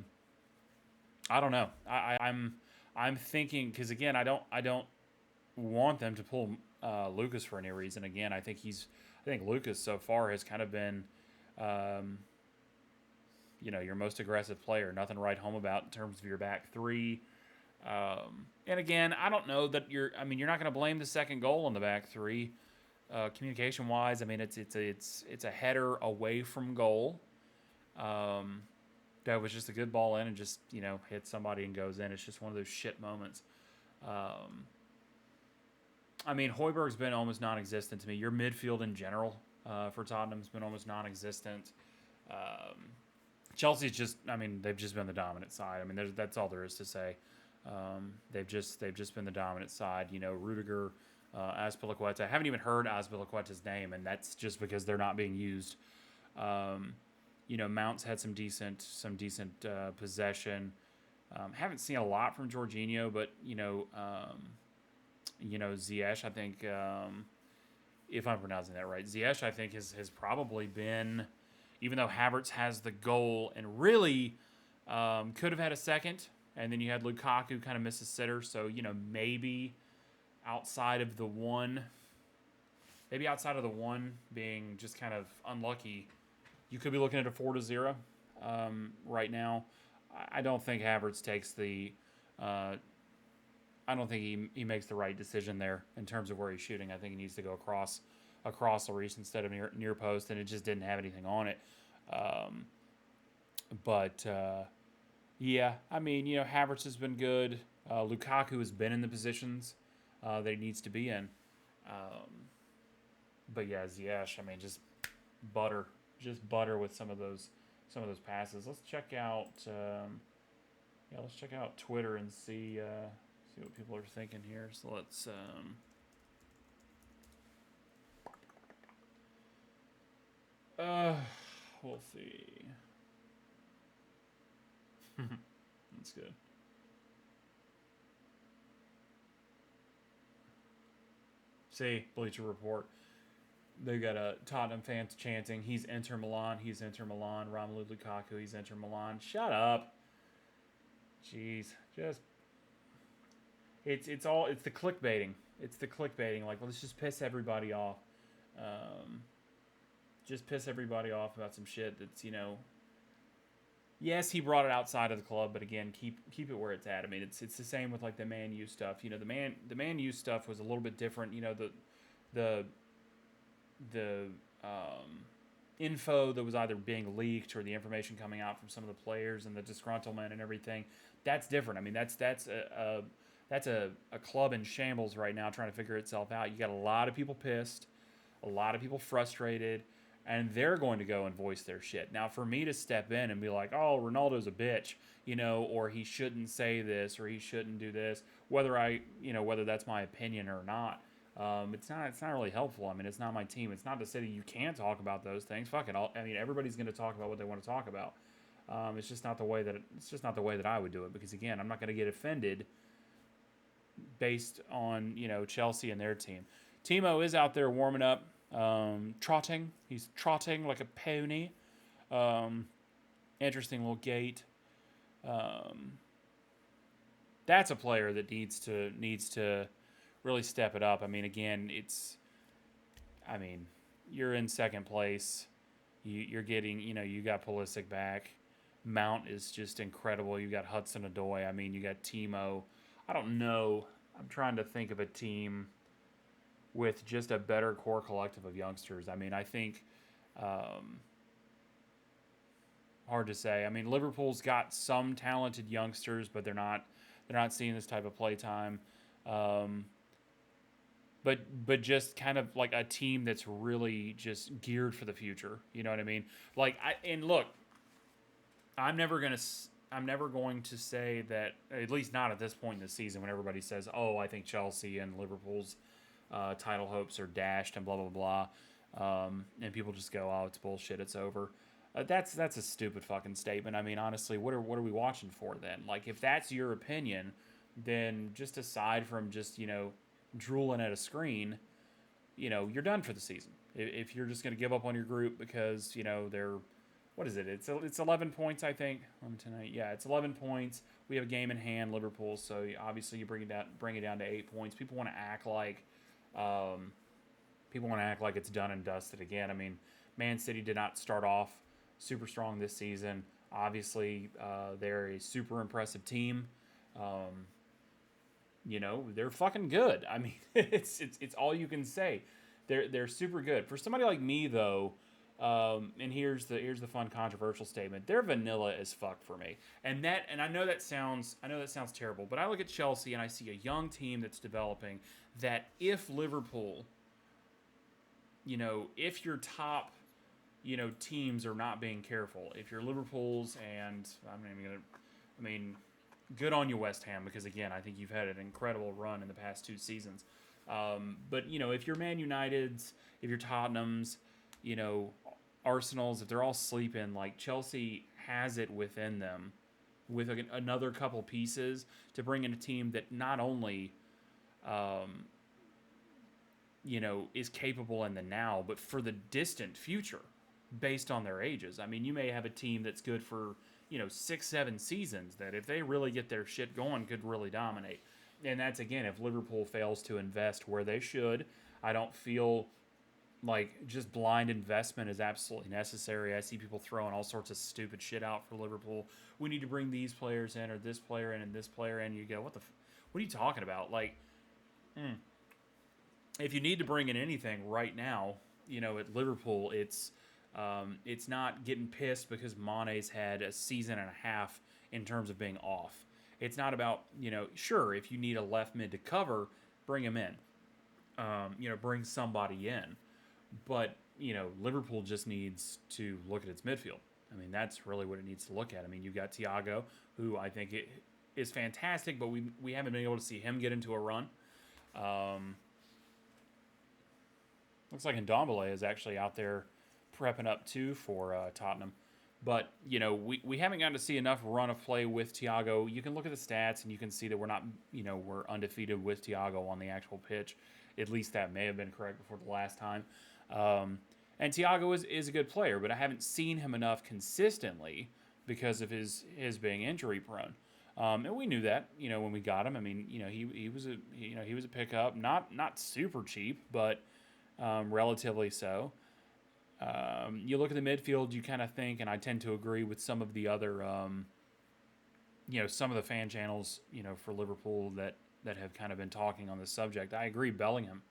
don't know. I'm thinking, because again, I don't want them to pull Lucas for any reason. Again, I think Lucas so far has kind of been. Your most aggressive player. Nothing to write home about in terms of your back 3. And again, I don't know that you're not going to blame the second goal on the back 3. Communication wise, I mean, it's a header away from goal. That was just a good ball in and just hit somebody and goes in. It's just one of those shit moments. I mean, Højbjerg's been almost non-existent to me. Your midfield in general for Tottenham's been almost non-existent. Chelsea's they've just been the dominant side. I mean, that's all there is to say. They've just been the dominant side. Rudiger, Azpilicueta. I haven't even heard Azpilicueta's name, and that's just because they're not being used. Mount's had some decent possession. Haven't seen a lot from Jorginho, but Ziyech, I think, if I'm pronouncing that right, Ziyech, I think has probably been. Even though Havertz has the goal and really could have had a second, and then you had Lukaku kind of miss a sitter, so maybe outside of the one being just kind of unlucky, you could be looking at a 4-0 right now. I don't think Havertz takes the. I don't think he makes the right decision there in terms of where he's shooting. I think he needs to go across Lloris instead of near post, and it just didn't have anything on it. Yeah, I mean, Havertz has been good. Lukaku has been in the positions that he needs to be in. But yeah, Ziyech, I mean, just butter with some of those passes. Let's check out Twitter and see what people are thinking here. So let's we'll see. That's good. See, Bleacher Report. They got Tottenham fans chanting, "He's Inter Milan, he's Inter Milan." Romelu Lukaku, he's Inter Milan. Shut up. Jeez, just it's the clickbaiting. It's the clickbaiting. Like, let's just piss everybody off. Just piss everybody off about some shit that's Yes, he brought it outside of the club, but again, keep it where it's at. I mean, it's the same with like the Man U stuff. The Man U stuff was a little bit different. The info that was either being leaked or the information coming out from some of the players and the disgruntlement and everything. That's different. I mean, that's a club in shambles right now, trying to figure itself out. You got a lot of people pissed, a lot of people frustrated. And they're going to go and voice their shit. Now, for me to step in and be like, "Oh, Ronaldo's a bitch," or he shouldn't say this, or he shouldn't do this, whether that's my opinion or not, it's not really helpful. I mean, it's not my team. It's not to say that you can't talk about those things. Fuck it. Everybody's going to talk about what they want to talk about. It's just not the way that I would do it, because again, I'm not going to get offended based on Chelsea and their team. Timo is out there warming up. Trotting. He's trotting like a pony. Interesting little gait. That's a player that needs to really step it up. I mean, again, it's I mean, you're in second place. You're getting, you got Pulisic back. Mount is just incredible. You got Hudson Odoi. I mean, you got Timo. I don't know. I'm trying to think of a team with just a better core collective of youngsters. I mean, I think um, hard to say. I mean, Liverpool's got some talented youngsters, but they're not seeing this type of play time. Um, but just kind of like a team that's really just geared for the future. You know what I mean? Like and look, I'm never gonna I'm never going to say that, at least not at this point in the season, when everybody says, "Oh, I think Chelsea and Liverpool's title hopes are dashed," and blah blah blah, and people just go, "Oh, it's bullshit. It's over." That's a stupid fucking statement. I mean, honestly, what are we watching for then? Like, if that's your opinion, then just aside from just drooling at a screen, you're done for the season. If you're just going to give up on your group because they're, what is it? It's 11 points, I think. Tonight, yeah, it's 11 points. We have a game in hand, Liverpool. So obviously you bring it down to 8 points. Um, people want to act like it's done and dusted again. I mean, Man City did not start off super strong this season. Obviously, they're a super impressive team. Um, they're fucking good. I mean, it's all you can say. They're super good. For somebody like me though, and here's the fun controversial statement. They're vanilla as fuck for me. And I know that sounds terrible, but I look at Chelsea and I see a young team that's developing that if Liverpool, if your top, teams are not being careful, if you're Liverpool's, and I'm not even gonna, I mean, good on you, West Ham, because again, I think you've had an incredible run in the past 2 seasons. But if you're Man United's, if you're Tottenham's, you know, Arsenal's, if they're all sleeping, like Chelsea has it within them, with another couple pieces to bring in a team that not only, um, is capable in the now, but for the distant future, based on their ages. I mean, you may have a team that's good for 6, 7 seasons that, if they really get their shit going, could really dominate. And that's, again, if Liverpool fails to invest where they should. I don't feel like just blind investment is absolutely necessary. I see people throwing all sorts of stupid shit out for Liverpool. We need to bring these players in, or this player in, and this player in. You go, what are you talking about? Like, if you need to bring in anything right now, at Liverpool, it's not getting pissed because Mane's had a season and a half in terms of being off. It's not about, sure, if you need a left mid to cover, bring him in. Bring somebody in. But, Liverpool just needs to look at its midfield. I mean, that's really what it needs to look at. I mean, you've got Thiago, who I think is fantastic, but we haven't been able to see him get into a run. Looks like Ndombele is actually out there prepping up too for Tottenham. But, we haven't gotten to see enough run of play with Thiago. You can look at the stats and you can see that we're not, we're undefeated with Thiago on the actual pitch. At least that may have been correct before the last time. And Thiago is a good player, but I haven't seen him enough consistently because of his being injury prone. And we knew that, when we got him. I mean, he was a pickup, not super cheap, but relatively so. You look at the midfield, you kind of think, and I tend to agree with some of the other, some of the fan channels, for Liverpool that have kind of been talking on this subject. I agree, Bellingham.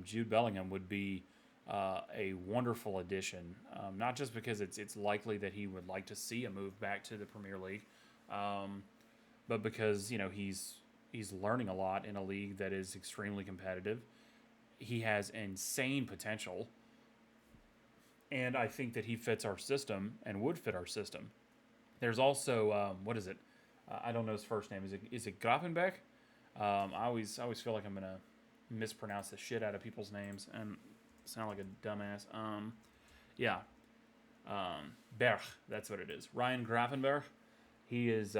Jude Bellingham would be a wonderful addition, not just because it's likely that he would like to see a move back to the Premier League, but because he's learning a lot in a league that is extremely competitive. He has insane potential, and I think that he fits our system and would fit our system. There's also what is it? I don't know his first name. Is it Grafenbeck? I always feel like I'm gonna mispronounce the shit out of people's names and sound like a dumbass. Yeah, Berg. That's what it is. Ryan Grafenberg. He is.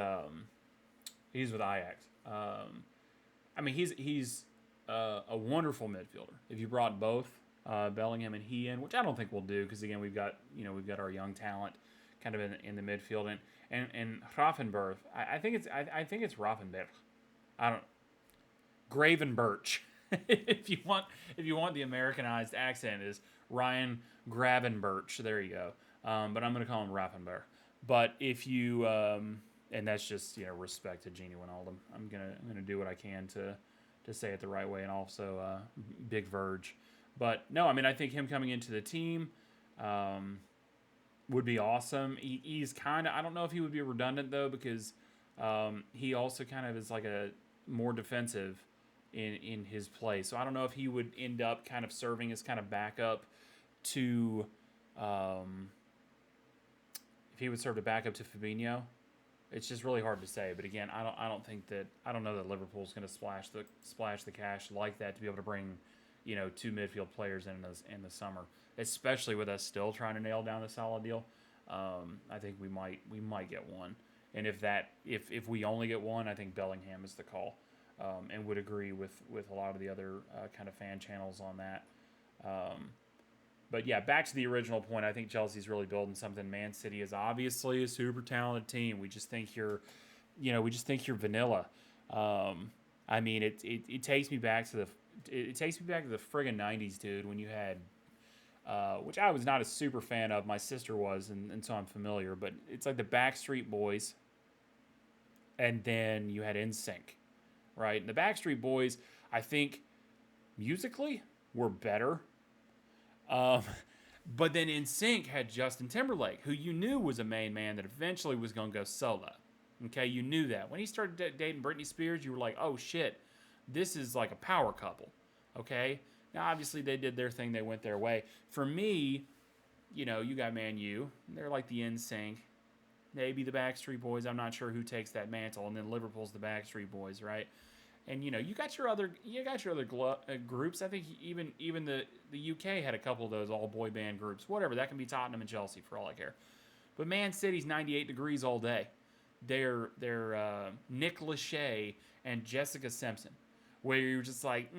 He's with Ajax. I mean, he's a wonderful midfielder. If you brought both Bellingham and he in, which I don't think we'll do, because again we've got our young talent kind of in the midfield, and I think it's Raffenberg. I don't Gravenberch. if you want the Americanized accent, is Ryan Gravenberch. There you go. But I'm gonna call him Raffenberg. But if you and that's just respect to Genie Wijnaldum. I'm gonna do what I can to say it the right way, and also Big Verge. But no, I mean I think him coming into the team would be awesome. He's kind of, I don't know if he would be redundant though, because he also kind of is like a more defensive in his play. So I don't know if he would end up kind of serving as kind of backup to if he would serve a backup to Fabinho. It's just really hard to say. But again, I don't know that Liverpool's going to splash the cash like that to be able to bring two midfield players in the summer, especially with us still trying to nail down a solid deal. I think we might get one, and if we only get one, I think Bellingham is the call, and would agree with a lot of the other kind of fan channels on that. But yeah, back to the original point, I think Chelsea's really building something. Man City is obviously a super talented team. We just think you're vanilla. I mean, it takes me back to the friggin' 90s, dude, when you had which I was not a super fan of. My sister was, and so I'm familiar. But it's like the Backstreet Boys, and then you had NSYNC, right? And the Backstreet Boys, I think, musically, were better. But then NSYNC had Justin Timberlake, who you knew was a main man that eventually was going to go solo. Okay, you knew that. When he started dating Britney Spears, you were like, oh shit, this is like a power couple. Okay? Now, obviously, they did their thing. They went their way. For me, you got Man U. They're like the NSYNC. Maybe the Backstreet Boys. I'm not sure who takes that mantle. And then Liverpool's the Backstreet Boys, right? And you got your other groups. I think even the UK had a couple of those all boy band groups. Whatever, that can be Tottenham and Chelsea for all I care. But Man City's 98 degrees all day. They're Nick Lachey and Jessica Simpson, where you're just like,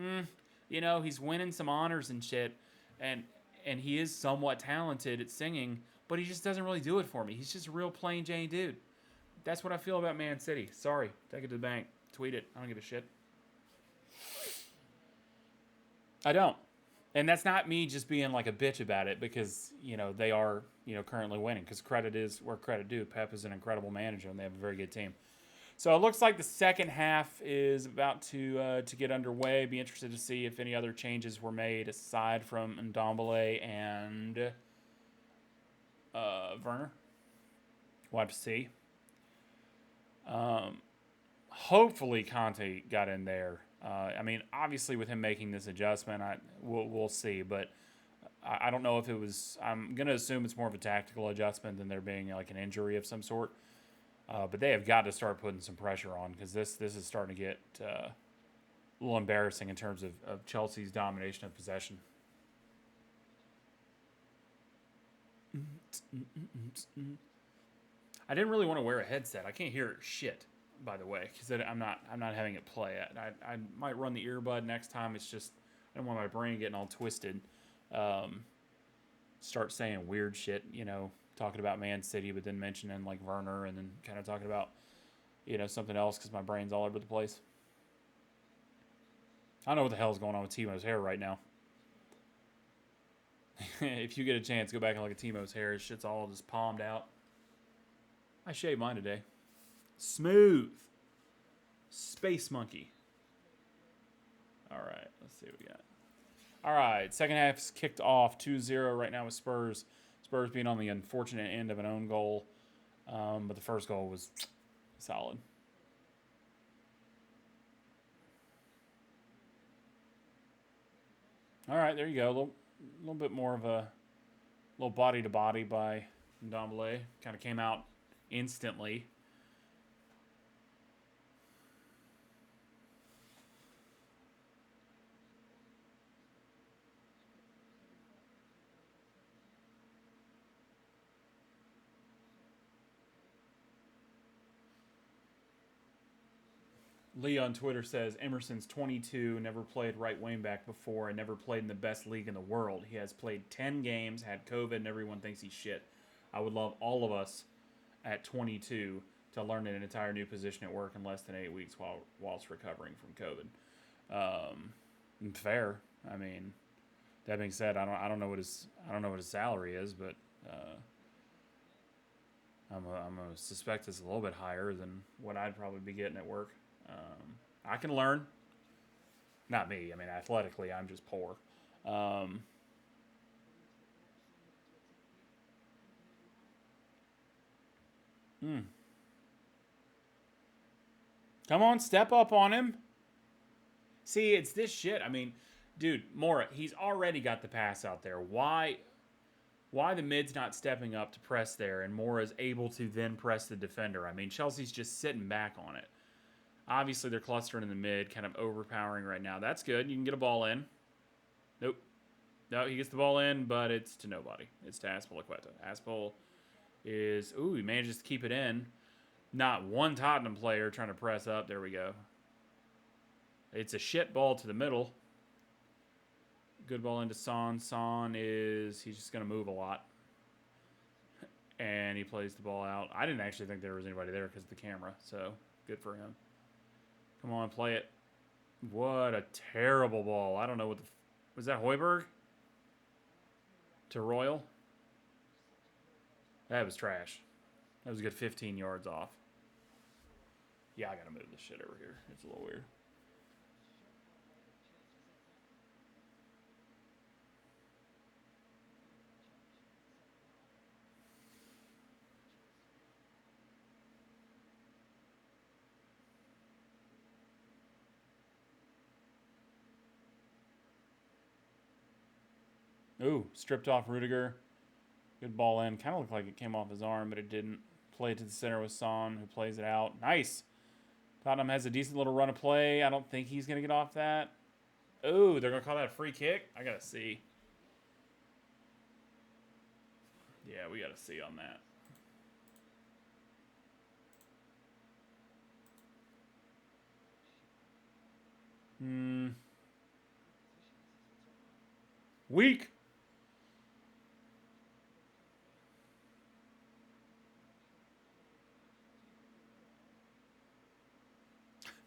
he's winning some honors and shit, and he is somewhat talented at singing, but he just doesn't really do it for me. He's just a real plain Jane dude. That's what I feel about Man City. Sorry, take it to the bank. Tweet it. I don't give a shit. I don't. And that's not me just being like a bitch about it, because, they are, currently winning, because credit is where credit due. Pep is an incredible manager, and they have a very good team. So it looks like the second half is about to get underway. Be interested to see if any other changes were made aside from Ndombele and Werner. We'll have to see. Hopefully Conte got in there. I mean, obviously with him making this adjustment, we'll see. But I don't know if it was. I'm gonna assume it's more of a tactical adjustment than there being like an injury of some sort. But they have got to start putting some pressure on, because this is starting to get a little embarrassing in terms of Chelsea's domination of possession. I didn't really want to wear a headset. I can't hear shit, by the way, because I'm not having it play. I might run the earbud next time. It's just I don't want my brain getting all twisted. Start saying weird shit, talking about Man City, but then mentioning like Werner, and then kind of talking about something else, because my brain's all over the place. I don't know what the hell is going on with Timo's hair right now. If you get a chance, go back and look at Timo's hair. His shit's all just palmed out. I shaved mine today. Smooth. Space monkey. All right, let's see what we got. All right, second half's kicked off 2-0 right now with Spurs. Spurs being on the unfortunate end of an own goal. But the first goal was solid. All right, there you go. A little bit more of a little body to body by Ndombele. Kind of came out instantly. Lee on Twitter says Emerson's 22, never played right wing back before, and never played in the best league in the world. He has played 10 games, had COVID, and everyone thinks he's shit. I would love all of us at 22 to learn an entire new position at work in less than 8 weeks whilst recovering from COVID. Fair. I mean, that being said, I don't know what his salary is, but I'm gonna suspect it's a little bit higher than what I'd probably be getting at work. I can learn. Not me. I mean, athletically, I'm just poor. Um, hmm. Come on, step up on him. See, it's this shit. I mean, dude, Mora, he's already got the pass out there. Why the mid's not stepping up to press there and Mora's able to then press the defender? I mean, Chelsea's just sitting back on it. Obviously, they're clustering in the mid, kind of overpowering right now. That's good. You can get a ball in. Nope. No, he gets the ball in, but it's to nobody. It's to Azpilicueta. Aspil is... Ooh, he manages to keep it in. Not one Tottenham player trying to press up. There we go. It's a shit ball to the middle. Good ball into Son. He's just going to move a lot. And he plays the ball out. I didn't actually think there was anybody there because of the camera, so good for him. Come on, play it. What a terrible ball. I don't know what the... Was that Højbjerg? To Royal? That was trash. That was a good 15 yards off. Yeah, I gotta move this shit over here. It's a little weird. Ooh, stripped off Rudiger. Good ball in. Kind of looked like it came off his arm, but it didn't. Play it to the center with Son, who plays it out. Nice. Tottenham has a decent little run of play. I don't think he's going to get off that. Ooh, they're going to call that a free kick? I got to see. Yeah, we got to see on that. Weak.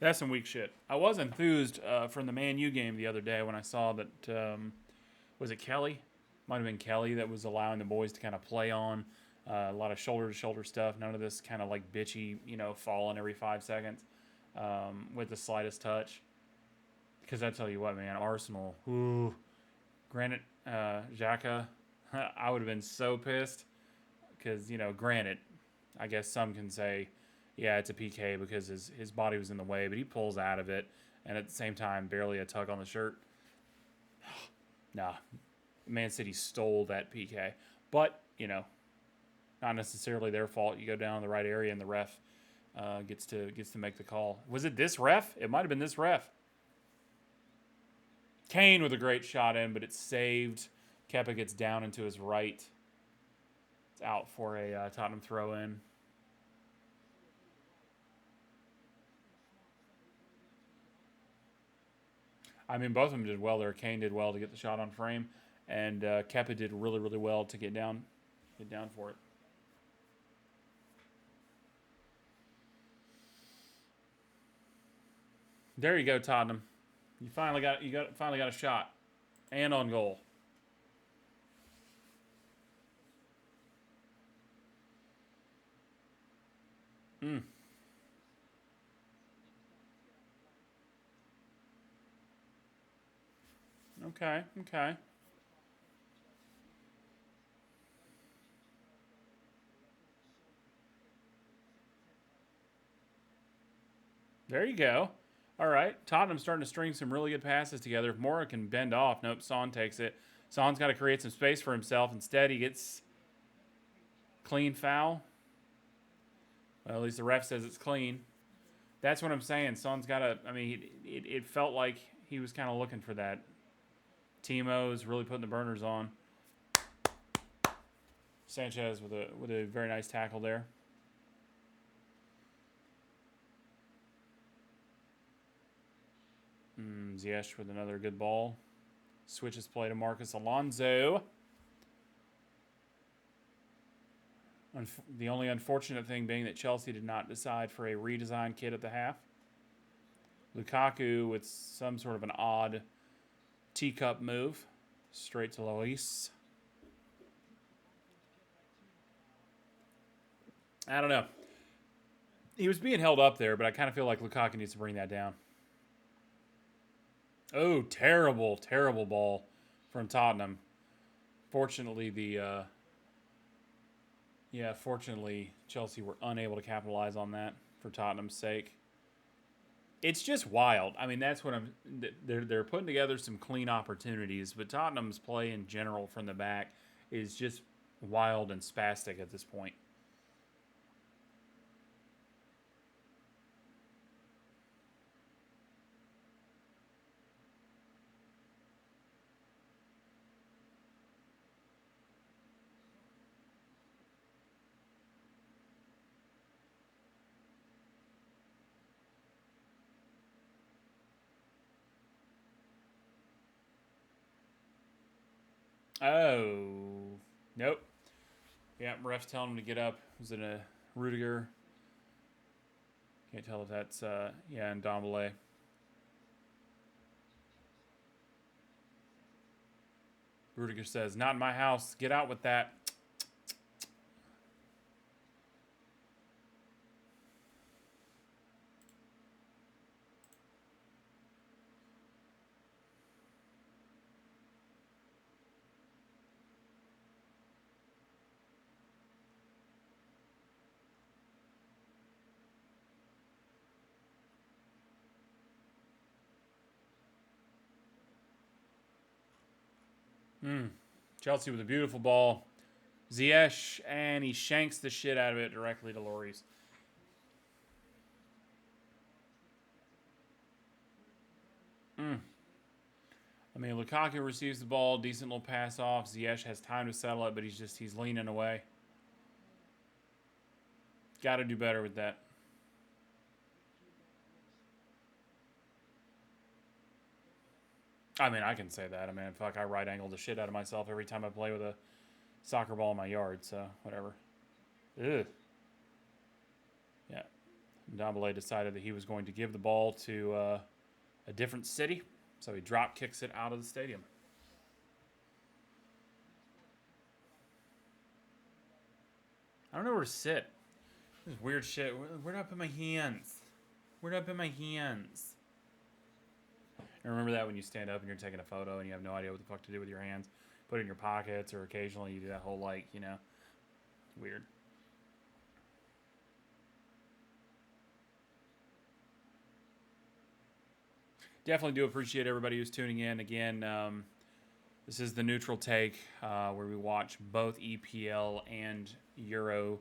That's some weak shit. I was enthused from the Man U game the other day when I saw that, was it Kelly? Might have been Kelly that was allowing the boys to kind of play on a lot of shoulder-to-shoulder stuff. None of this kind of like bitchy, falling every 5 seconds with the slightest touch. Because I tell you what, man, Arsenal, ooh, granted, Xhaka, I would have been so pissed. Because, granted, I guess some can say, yeah, it's a PK because his body was in the way, but he pulls out of it, and at the same time, barely a tug on the shirt. Nah, Man City stole that PK. But, not necessarily their fault. You go down the right area, and the ref gets to make the call. Was it this ref? It might have been this ref. Kane with a great shot in, but it's saved. Kepa gets down into his right. It's out for a Tottenham throw-in. I mean, both of them did well there. Kane did well to get the shot on frame, and Kepa did really, really well to get down for it. There you go, Tottenham. You finally got a shot, and on goal. Okay, okay. There you go. All right. Tottenham's starting to string some really good passes together. If Mora can bend off, nope, Son takes it. Son's got to create some space for himself. Instead, he gets clean foul. Well, at least the ref says it's clean. That's what I'm saying. Son's got to, I mean, it felt like he was kind of looking for that. Timo's really putting the burners on. Sanchez with a very nice tackle there. Ziyech with another good ball. Switches play to Marcus Alonso. The only unfortunate thing being that Chelsea did not decide for a redesigned kit at the half. Lukaku with some sort of an odd teacup move. Straight to Lloris. I don't know. He was being held up there, but I kind of feel like Lukaku needs to bring that down. Oh, terrible, terrible ball from Tottenham. Fortunately, fortunately, Chelsea were unable to capitalize on that for Tottenham's sake. It's just wild. I mean, that's what they're putting together some clean opportunities, but Tottenham's play in general from the back is just wild and spastic at this point. Oh, nope. Yeah, ref's telling him to get up. Was it a Rudiger? Can't tell if that's, and Ndombele. Rudiger says, not in my house. Get out with that. Chelsea with a beautiful ball. Ziyech, and he shanks the shit out of it directly to Lloris. I mean, Lukaku receives the ball, decent little pass off. Ziyech has time to settle it, but he's leaning away. Got to do better with that. I mean, I can say that. I mean, fuck, I right angle the shit out of myself every time I play with a soccer ball in my yard, so whatever. Ugh. Yeah. Ndombele decided that he was going to give the ball to a different city, so he drop kicks it out of the stadium. I don't know where to sit. This is weird shit. Where do I put my hands? Where do I put my hands? And remember that when you stand up and you're taking a photo and you have no idea what the fuck to do with your hands? Put it in your pockets, or occasionally you do that whole, like, you know, weird. Definitely do appreciate everybody who's tuning in. Again, this is the Neutral Take, where we watch both EPL and Euro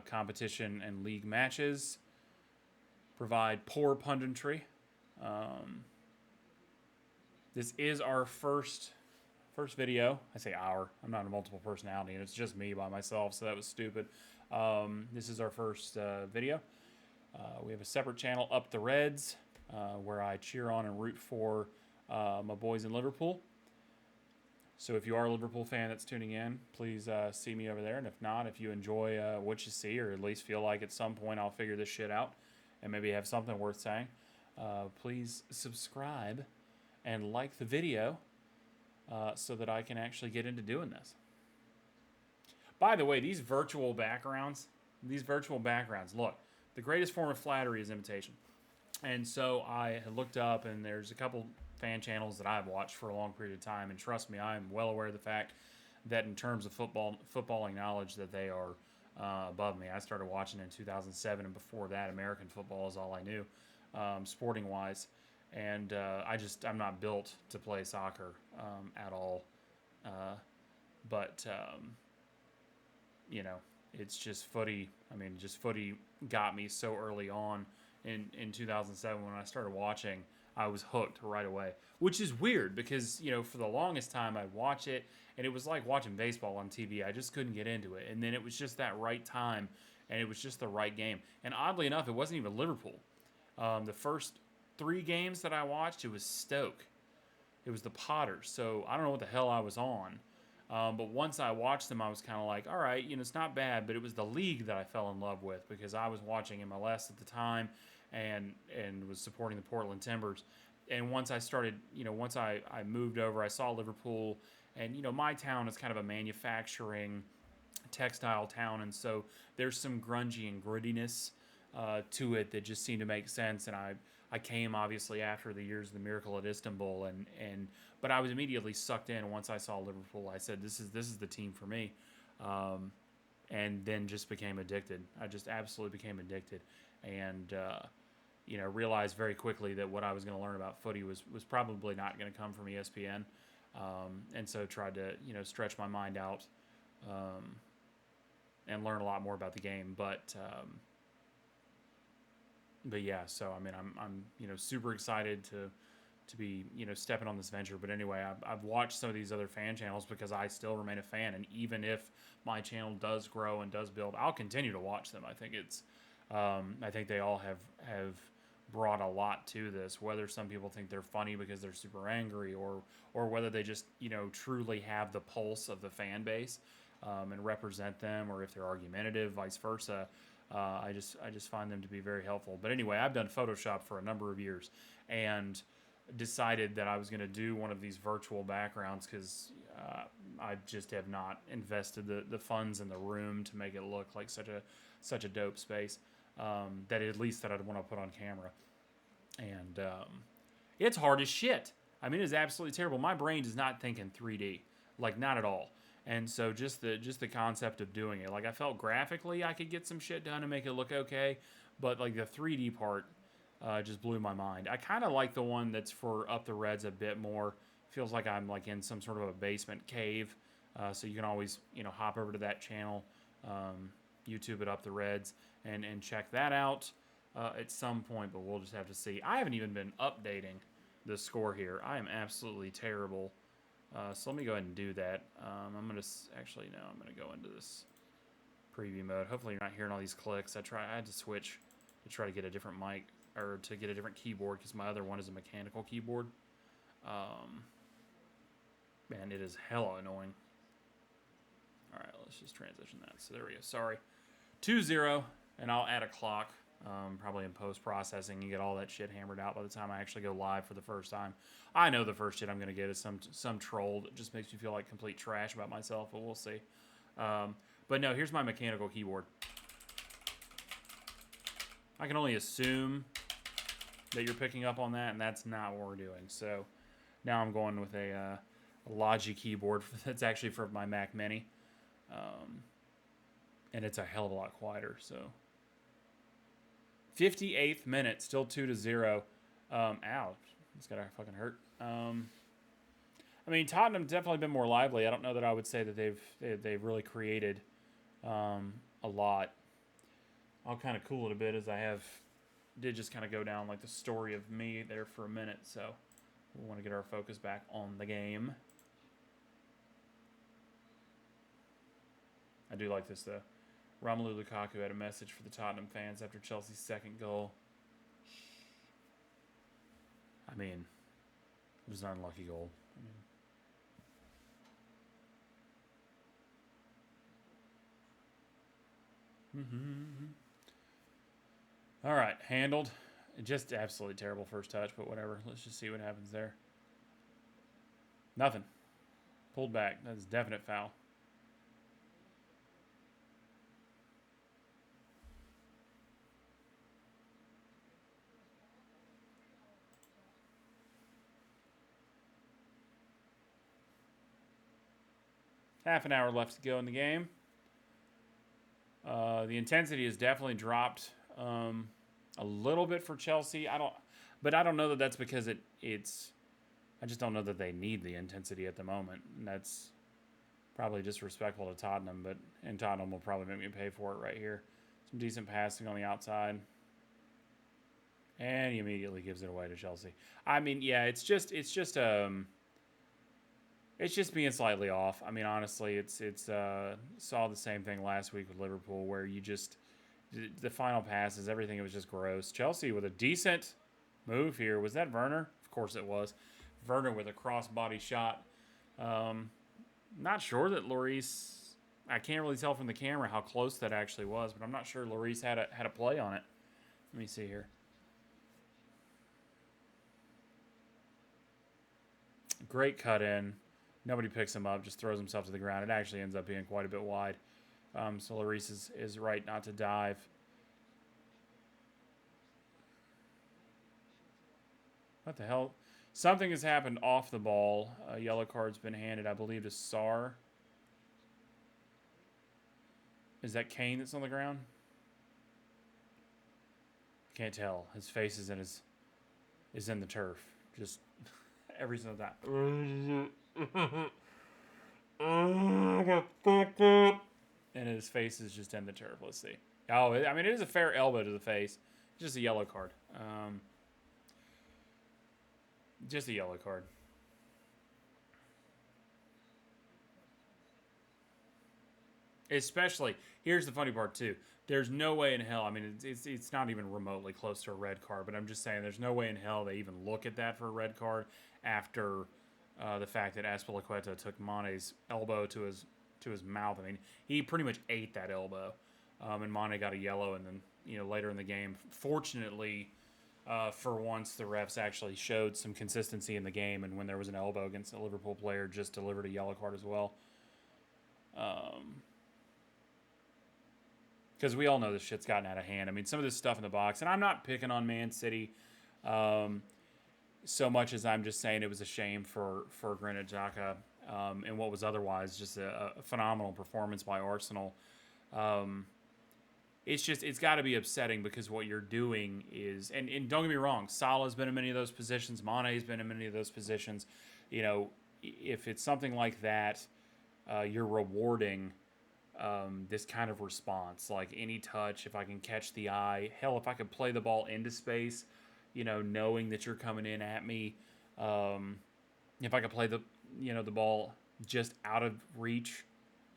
competition and league matches. Provide poor punditry. This is our first video. I say our. I'm not a multiple personality, and it's just me by myself, so that was stupid. This is our first video. We have a separate channel, Up the Reds, where I cheer on and root for my boys in Liverpool. So if you are a Liverpool fan that's tuning in, please see me over there. And if not, if you enjoy what you see, or at least feel like at some point I'll figure this shit out and maybe have something worth saying, please subscribe and like the video so that I can actually get into doing this. By the way, these virtual backgrounds, look, the greatest form of flattery is imitation. And so I had looked up, and there's a couple fan channels that I've watched for a long period of time, and trust me, I'm well aware of the fact that in terms of footballing knowledge, that they are above me. I started watching in 2007, and before that, American football is all I knew, sporting-wise. And I'm not built to play soccer at all. But you know, it's just footy. I mean, just footy got me so early on in 2007 when I started watching. I was hooked right away, which is weird because, you know, for the longest time I'd watch it and it was like watching baseball on TV. I just couldn't get into it. And then it was just that right time and it was just the right game. And oddly enough, it wasn't even Liverpool. The first 3 games that I watched, it was Stoke. It was the Potters. So I don't know what the hell I was on. But once I watched them, I was kind of like, all right, you know, it's not bad. But it was the league that I fell in love with because I was watching MLS at the time and was supporting the Portland Timbers. and once I started, once I moved over, I saw Liverpool, and my town is kind of a manufacturing textile town, and so there's some grungy and grittiness to it that just seemed to make sense. And I came obviously after the years of the Miracle at Istanbul, and but I was immediately sucked in once I saw Liverpool. I said this is the team for me, and then just became addicted. I just absolutely became addicted, and realized very quickly that what I was going to learn about footy was probably not going to come from ESPN, and so tried to stretch my mind out. And learn a lot more about the game, but yeah. So I mean, I'm super excited to be stepping on this venture. But anyway, I've watched some of these other fan channels because I still remain a fan, and even if my channel does grow and does build, I'll continue to watch them. I think I think they all have brought a lot to this. Whether some people think they're funny because they're super angry, or whether they just truly have the pulse of the fan base. And represent them, or if they're argumentative, vice versa. I just find them to be very helpful. But anyway, I've done Photoshop for a number of years, and decided that I was going to do one of these virtual backgrounds because I just have not invested the funds in the room to make it look like such a dope space that at least that I'd want to put on camera. And it's hard as shit. I mean, it's absolutely terrible. My brain is not thinking 3D, like not at all. And so just the concept of doing it, like I felt graphically I could get some shit done and make it look okay, but like the 3D part just blew my mind. I kind of like the one that's for Up the Reds a bit more. Feels like I'm like in some sort of a basement cave, so you can always hop over to that channel, YouTube it Up the Reds, and check that out at some point. But we'll just have to see. I haven't even been updating the score here. I am absolutely terrible. So let me go ahead and do that. I'm going to actually, no, I'm going to go into this preview mode. Hopefully you're not hearing all these clicks. I had to switch to try to get a different mic, or to get a different keyboard, because my other one is a mechanical keyboard. Man, it is hella annoying. All right, let's just transition that. So there we go. Sorry. 2-0, and I'll add a clock. Probably in post-processing, you get all that shit hammered out by the time I actually go live for the first time. I know the first shit I'm going to get is some troll that just makes me feel like complete trash about myself, but we'll see. But no, here's my mechanical keyboard. I can only assume that you're picking up on that, and that's not what we're doing. So now I'm going with a Logi keyboard that's actually for my Mac Mini. And it's a hell of a lot quieter, so... 58th minute, still 2-0. Ow, it's gotta fucking hurt. I mean, Tottenham's definitely been more lively. I don't know that I would say that they've really created a lot. I'll kind of cool it a bit as I did just kind of go down like the story of me there for a minute. So we want to get our focus back on the game. I do like this though. Romelu Lukaku had a message for the Tottenham fans after Chelsea's second goal. I mean, it was an unlucky goal. All right, handled. Just absolutely terrible first touch, but whatever. Let's just see what happens there. Nothing. Pulled back. That's a definite foul. Half an hour left to go in the game. The intensity has definitely dropped a little bit for Chelsea. I don't know that that's because it's. I just don't know that they need the intensity at the moment. And that's probably disrespectful to Tottenham, and Tottenham will probably make me pay for it right here. Some decent passing on the outside. And he immediately gives it away to Chelsea. I mean, yeah, it's just being slightly off. I mean, honestly, it's saw the same thing last week with Liverpool, where the final passes, everything, it was just gross. Chelsea with a decent move here. Was that Werner? Of course it was. Werner with a cross-body shot. Not sure that Lloris... I can't really tell from the camera how close that actually was, but I'm not sure Lloris had a play on it. Let me see here. Great cut in. Nobody picks him up, just throws himself to the ground. It actually ends up being quite a bit wide. So Lloris is right not to dive. What the hell? Something has happened off the ball. A yellow card's been handed, I believe, to Sarr. Is that Kane that's on the ground? Can't tell. His face is in the turf. Just every single time. And his face is just in the turf. Let's see. Oh, I mean, it is a fair elbow to the face. Just a yellow card. Just a yellow card. Especially, here's the funny part too. There's no way in hell. I mean, it's not even remotely close to a red card. But I'm just saying, there's no way in hell they even look at that for a red card after the fact that Azpilicueta took Mane's elbow to his mouth. I mean, he pretty much ate that elbow, and Mane got a yellow. And then later in the game, fortunately, for once, the refs actually showed some consistency in the game, and when there was an elbow against a Liverpool player, just delivered a yellow card as well. Because we all know this shit's gotten out of hand. I mean, some of this stuff in the box, and I'm not picking on Man City so much as I'm just saying it was a shame for Granit Xhaka and what was otherwise just a phenomenal performance by Arsenal. It's got to be upsetting because what you're doing is, and don't get me wrong, Salah's been in many of those positions, Mane's been in many of those positions. If it's something like that, you're rewarding this kind of response, like any touch, if I can catch the eye, hell, if I could play the ball into space, knowing that you're coming in at me, if I could play the ball just out of reach,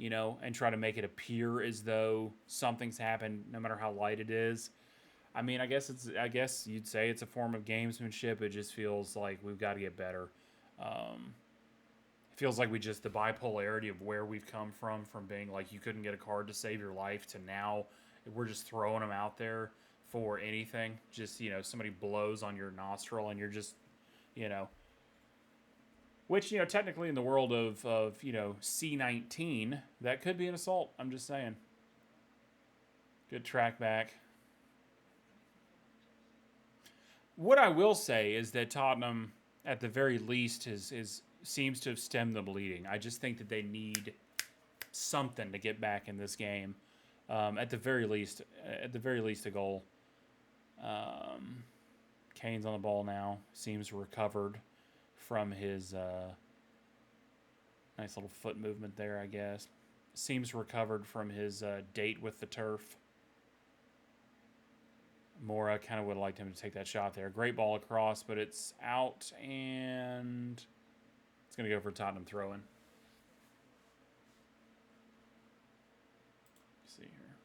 and try to make it appear as though something's happened, no matter how light it is. I mean, I guess you'd say it's a form of gamesmanship. It just feels like we've got to get better. It feels like the bipolarity of where we've come from being like you couldn't get a card to save your life to now we're just throwing them out there for anything. Just, somebody blows on your nostril and you're just, which, technically in the world of C19, that could be an assault. I'm just saying. Good track back. What I will say is that Tottenham, at the very least, seems to have stemmed the bleeding. I just think that they need something to get back in this game. At the very least, a goal. Kane's on the ball now. Seems recovered from his nice little foot movement there, I guess. Seems recovered from his date with the turf. Mora kind of would have liked him to take that shot there. Great ball across, but it's out, and it's going to go for Tottenham throw-in. Let's see here.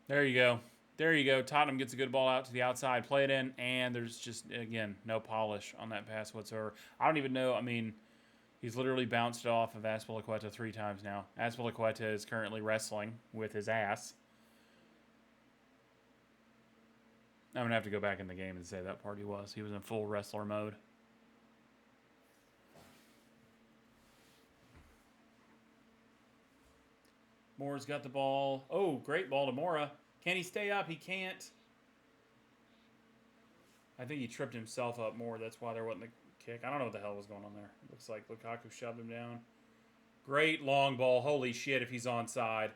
There you go. There you go. Tottenham gets a good ball out to the outside, play it in, and there's just, again, no polish on that pass whatsoever. I don't even know. I mean, he's literally bounced it off of Azpilicueta 3 times now. Azpilicueta is currently wrestling with his ass. I'm going to have to go back in the game and say that part he was. He was in full wrestler mode. Mora's got the ball. Oh, great ball to Mora. Can he stay up? He can't. I think he tripped himself up more. That's why there wasn't the kick. I don't know what the hell was going on there. Looks like Lukaku shoved him down. Great long ball. Holy shit if he's onside.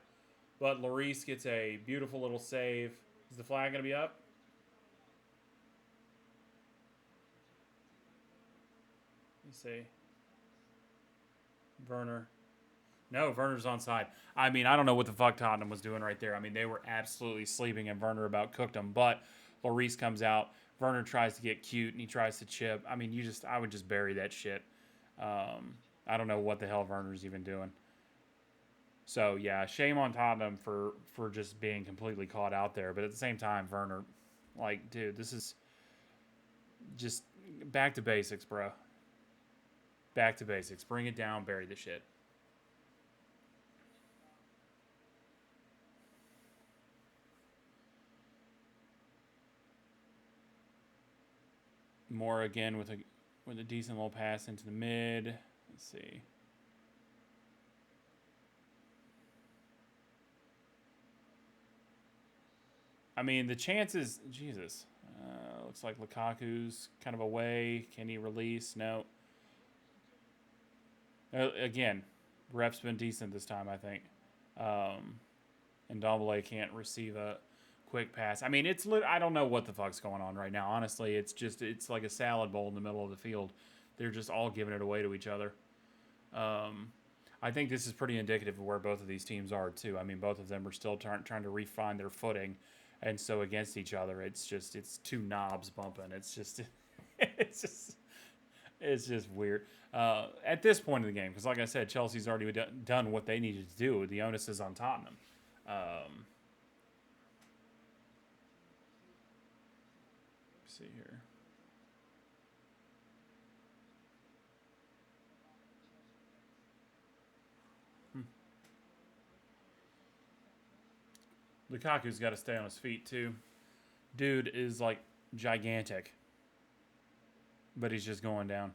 But Lloris gets a beautiful little save. Is the flag going to be up? Let's see. Werner. No, Werner's onside. I mean, I don't know what the fuck Tottenham was doing right there. I mean, they were absolutely sleeping, and Werner about cooked them. But Lloris comes out. Werner tries to get cute, and he tries to chip. I mean, I would just bury that shit. I don't know what the hell Werner's even doing. So, yeah, shame on Tottenham for just being completely caught out there. But at the same time, Werner, like, dude, this is just back to basics, bro. Back to basics. Bring it down, bury the shit. Moore again with a decent little pass into the mid. Let's see. I mean, the chances, Jesus. Looks like Lukaku's kind of away. Can he release? No. Again, ref's been decent this time, I think. And Dombele can't receive a quick pass. I mean, I don't know what the fuck's going on right now. Honestly, it's like a salad bowl in the middle of the field. They're just all giving it away to each other. I think this is pretty indicative of where both of these teams are too. I mean, both of them are still trying to refine their footing, and so against each other, it's two knobs bumping. It's just it's just weird at this point in the game, because like I said, Chelsea's already done what they needed to do. The onus is on Tottenham. Let's see here. Lukaku's got to stay on his feet too. Dude is like gigantic, but he's just going down.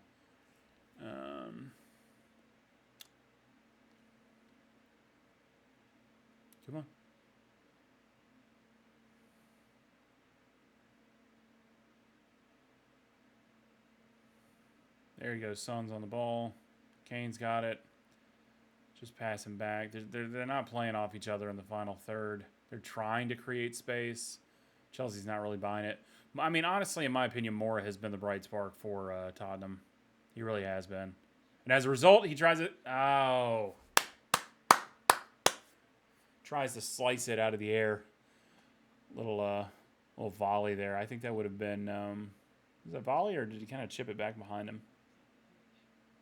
Come on. There he goes. Son's on the ball. Kane's got it. Just passing back. They're not playing off each other in the final third. They're trying to create space. Chelsea's not really buying it. I mean, honestly, in my opinion, Mora has been the bright spark for Tottenham. He really has been. And as a result, he tries it. Oh. Tries to slice it out of the air. Little volley there. I think that would have been... was that volley, or did he kind of chip it back behind him?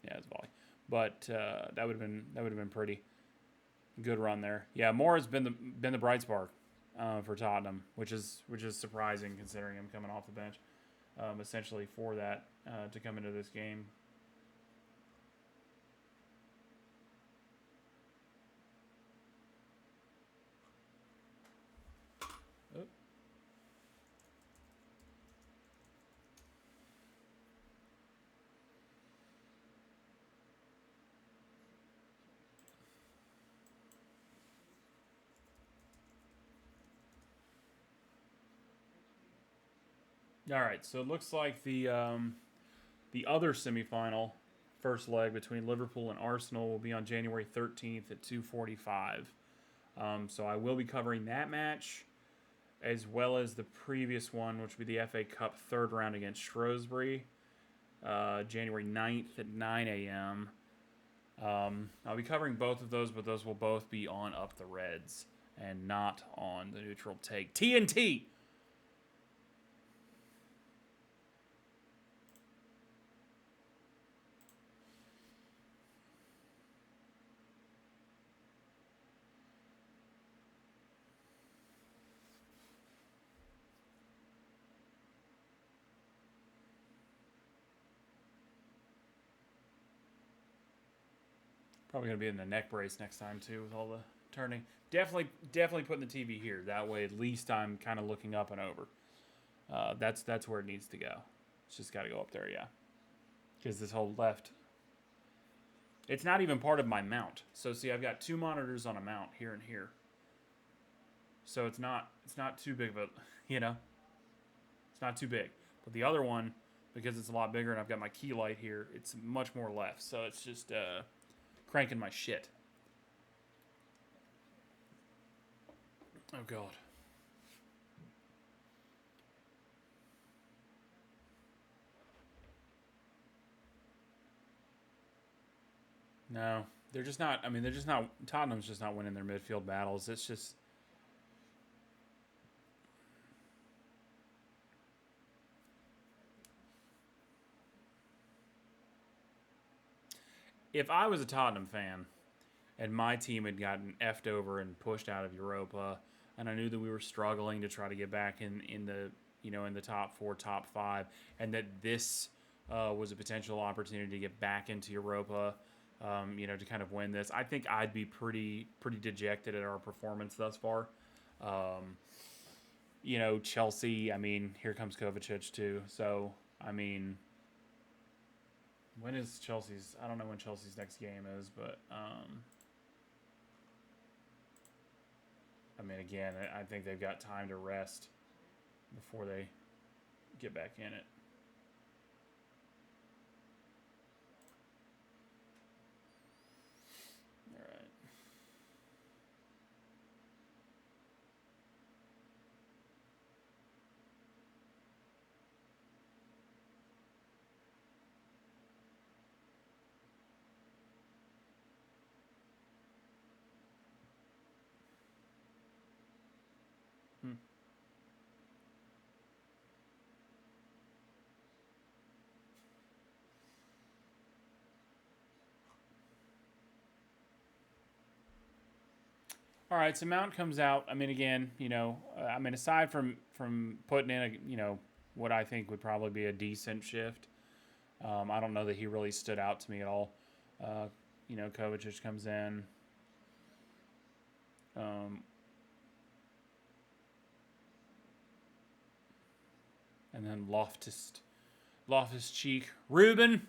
Yeah, it's volley. But that would have been pretty good run there. Yeah, Mora's been the bright spark for Tottenham, which is surprising considering him coming off the bench, essentially for that to come into this game. All right, so it looks like the other semifinal, first leg between Liverpool and Arsenal, will be on January 13th at 2:45. So I will be covering that match, as well as the previous one, which would be the FA Cup third round against Shrewsbury, January 9th at 9 a.m. I'll be covering both of those, but those will both be on Up the Reds and not on the Neutral Take. TNT! Probably gonna be in the neck brace next time too, with all the turning. Definitely putting the TV here. That way, at least I'm kind of looking up and over. That's where it needs to go. It's just got to go up there, yeah. Because this whole left, it's not even part of my mount. So see, I've got two monitors on a mount here and here. So it's not too big of a, it's not too big. But the other one, because it's a lot bigger and I've got my key light here, it's much more left. So it's just cranking my shit. Oh, God. No, they're just not. I mean, they're just not. Tottenham's just not winning their midfield battles. It's just. If I was a Tottenham fan and my team had gotten effed over and pushed out of Europa, and I knew that we were struggling to try to get back in the in the top four, top five, and that this was a potential opportunity to get back into Europa, to kind of win this, I think I'd be pretty dejected at our performance thus far. Chelsea. I mean, here comes Kovacic too, so I mean, when is Chelsea's? I don't know when Chelsea's next game is, but I mean, again, I think they've got time to rest before they get back in it. All right. Hmm. All right, so Mount comes out. I mean, again, I mean, aside from putting in what I think would probably be a decent shift, I don't know that he really stood out to me at all. Kovacic comes in. Um, and then Loftus Cheek, Ruben.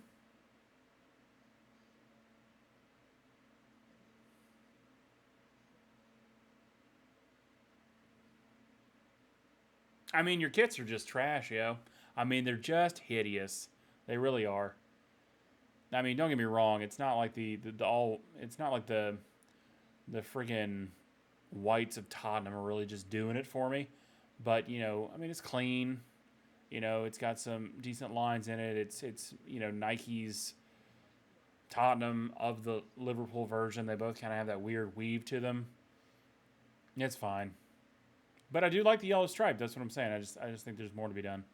I mean, your kits are just trash, yo. I mean, they're just hideous. They really are. I mean, don't get me wrong. It's not like the all. It's not like the friggin' whites of Tottenham are really just doing it for me. But I mean, it's clean. It's got some decent lines in it. It's Nike's Tottenham of the Liverpool version. They both kind of have that weird weave to them. It's fine. But I do like the yellow stripe. That's what I'm saying. I just think there's more to be done.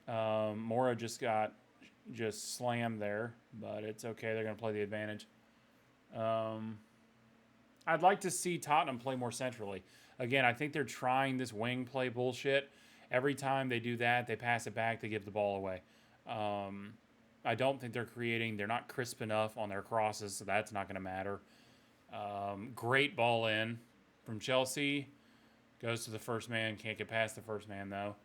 Mora just slammed there, but it's okay. They're going to play the advantage. I'd like to see Tottenham play more centrally. Again, I think they're trying this wing play bullshit. Every time they do that, they pass it back, they give the ball away. I don't think they're not crisp enough on their crosses, so that's not going to matter. Great ball in from Chelsea. Goes to the first man, can't get past the first man though.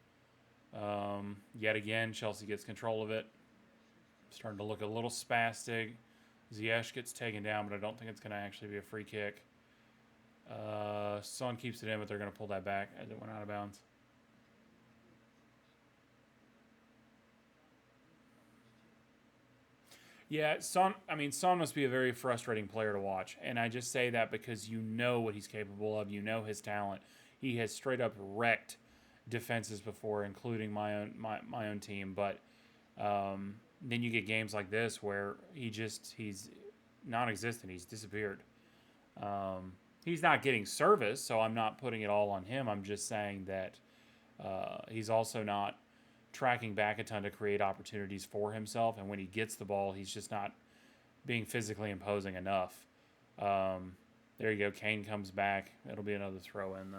Yet again, Chelsea gets control of it. Starting to look a little spastic. Ziyech gets taken down, but I don't think it's going to actually be a free kick. Son keeps it in, but they're going to pull that back as it went out of bounds. Yeah, Son must be a very frustrating player to watch. And I just say that because you know what he's capable of. You know his talent. He has straight up wrecked defenses before, including my own team. But then you get games like this where he's non-existent. He's disappeared. He's not getting service, so I'm not putting it all on him. I'm just saying that he's also not tracking back a ton to create opportunities for himself. And when he gets the ball, he's just not being physically imposing enough. There you go. Kane comes back. It'll be another throw in, though.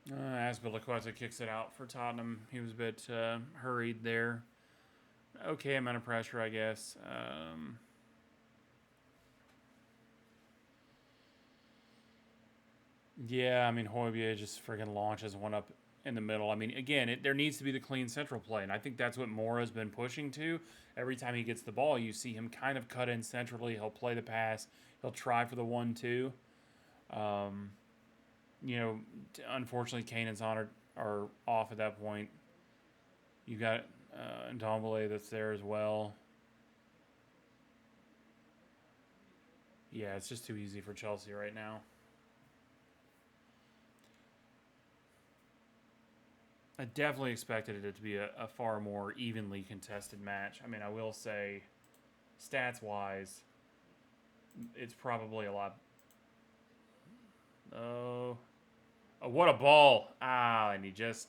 Azpilicueta kicks it out for Tottenham. He was a bit hurried there. Okay amount of pressure, I guess. Yeah, I mean, Højbjerg just friggin' launches one up in the middle. I mean, again, there needs to be the clean central play, and I think that's what Mora's been pushing to. Every time he gets the ball, you see him kind of cut in centrally. He'll play the pass. He'll try for the 1-2. Um, Unfortunately, Kane and Son are off at that point. You got Ndombele that's there as well. Yeah, it's just too easy for Chelsea right now. I definitely expected it to be a far more evenly contested match. I mean, I will say, stats wise, it's probably a lot Oh, oh, what a ball! Ah, and he just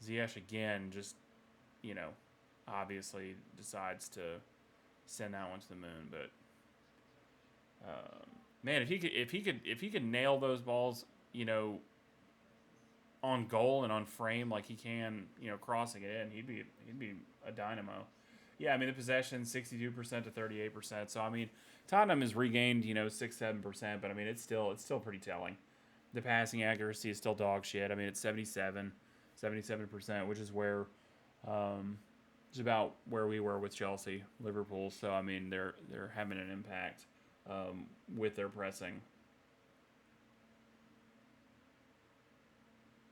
Ziyech again. Just you know, obviously decides to send that one to the moon. But man, if he could nail those balls, you know, on goal and on frame like he can, you know, crossing it in, he'd be a dynamo. Yeah, I mean the possession 62% to 38%. So I mean Tottenham has regained, you know, 6-7%, but I mean it's still pretty telling. The passing accuracy is still dog shit. I mean it's 77%, which is where it's about where we were with Chelsea, Liverpool. So I mean they're having an impact with their pressing.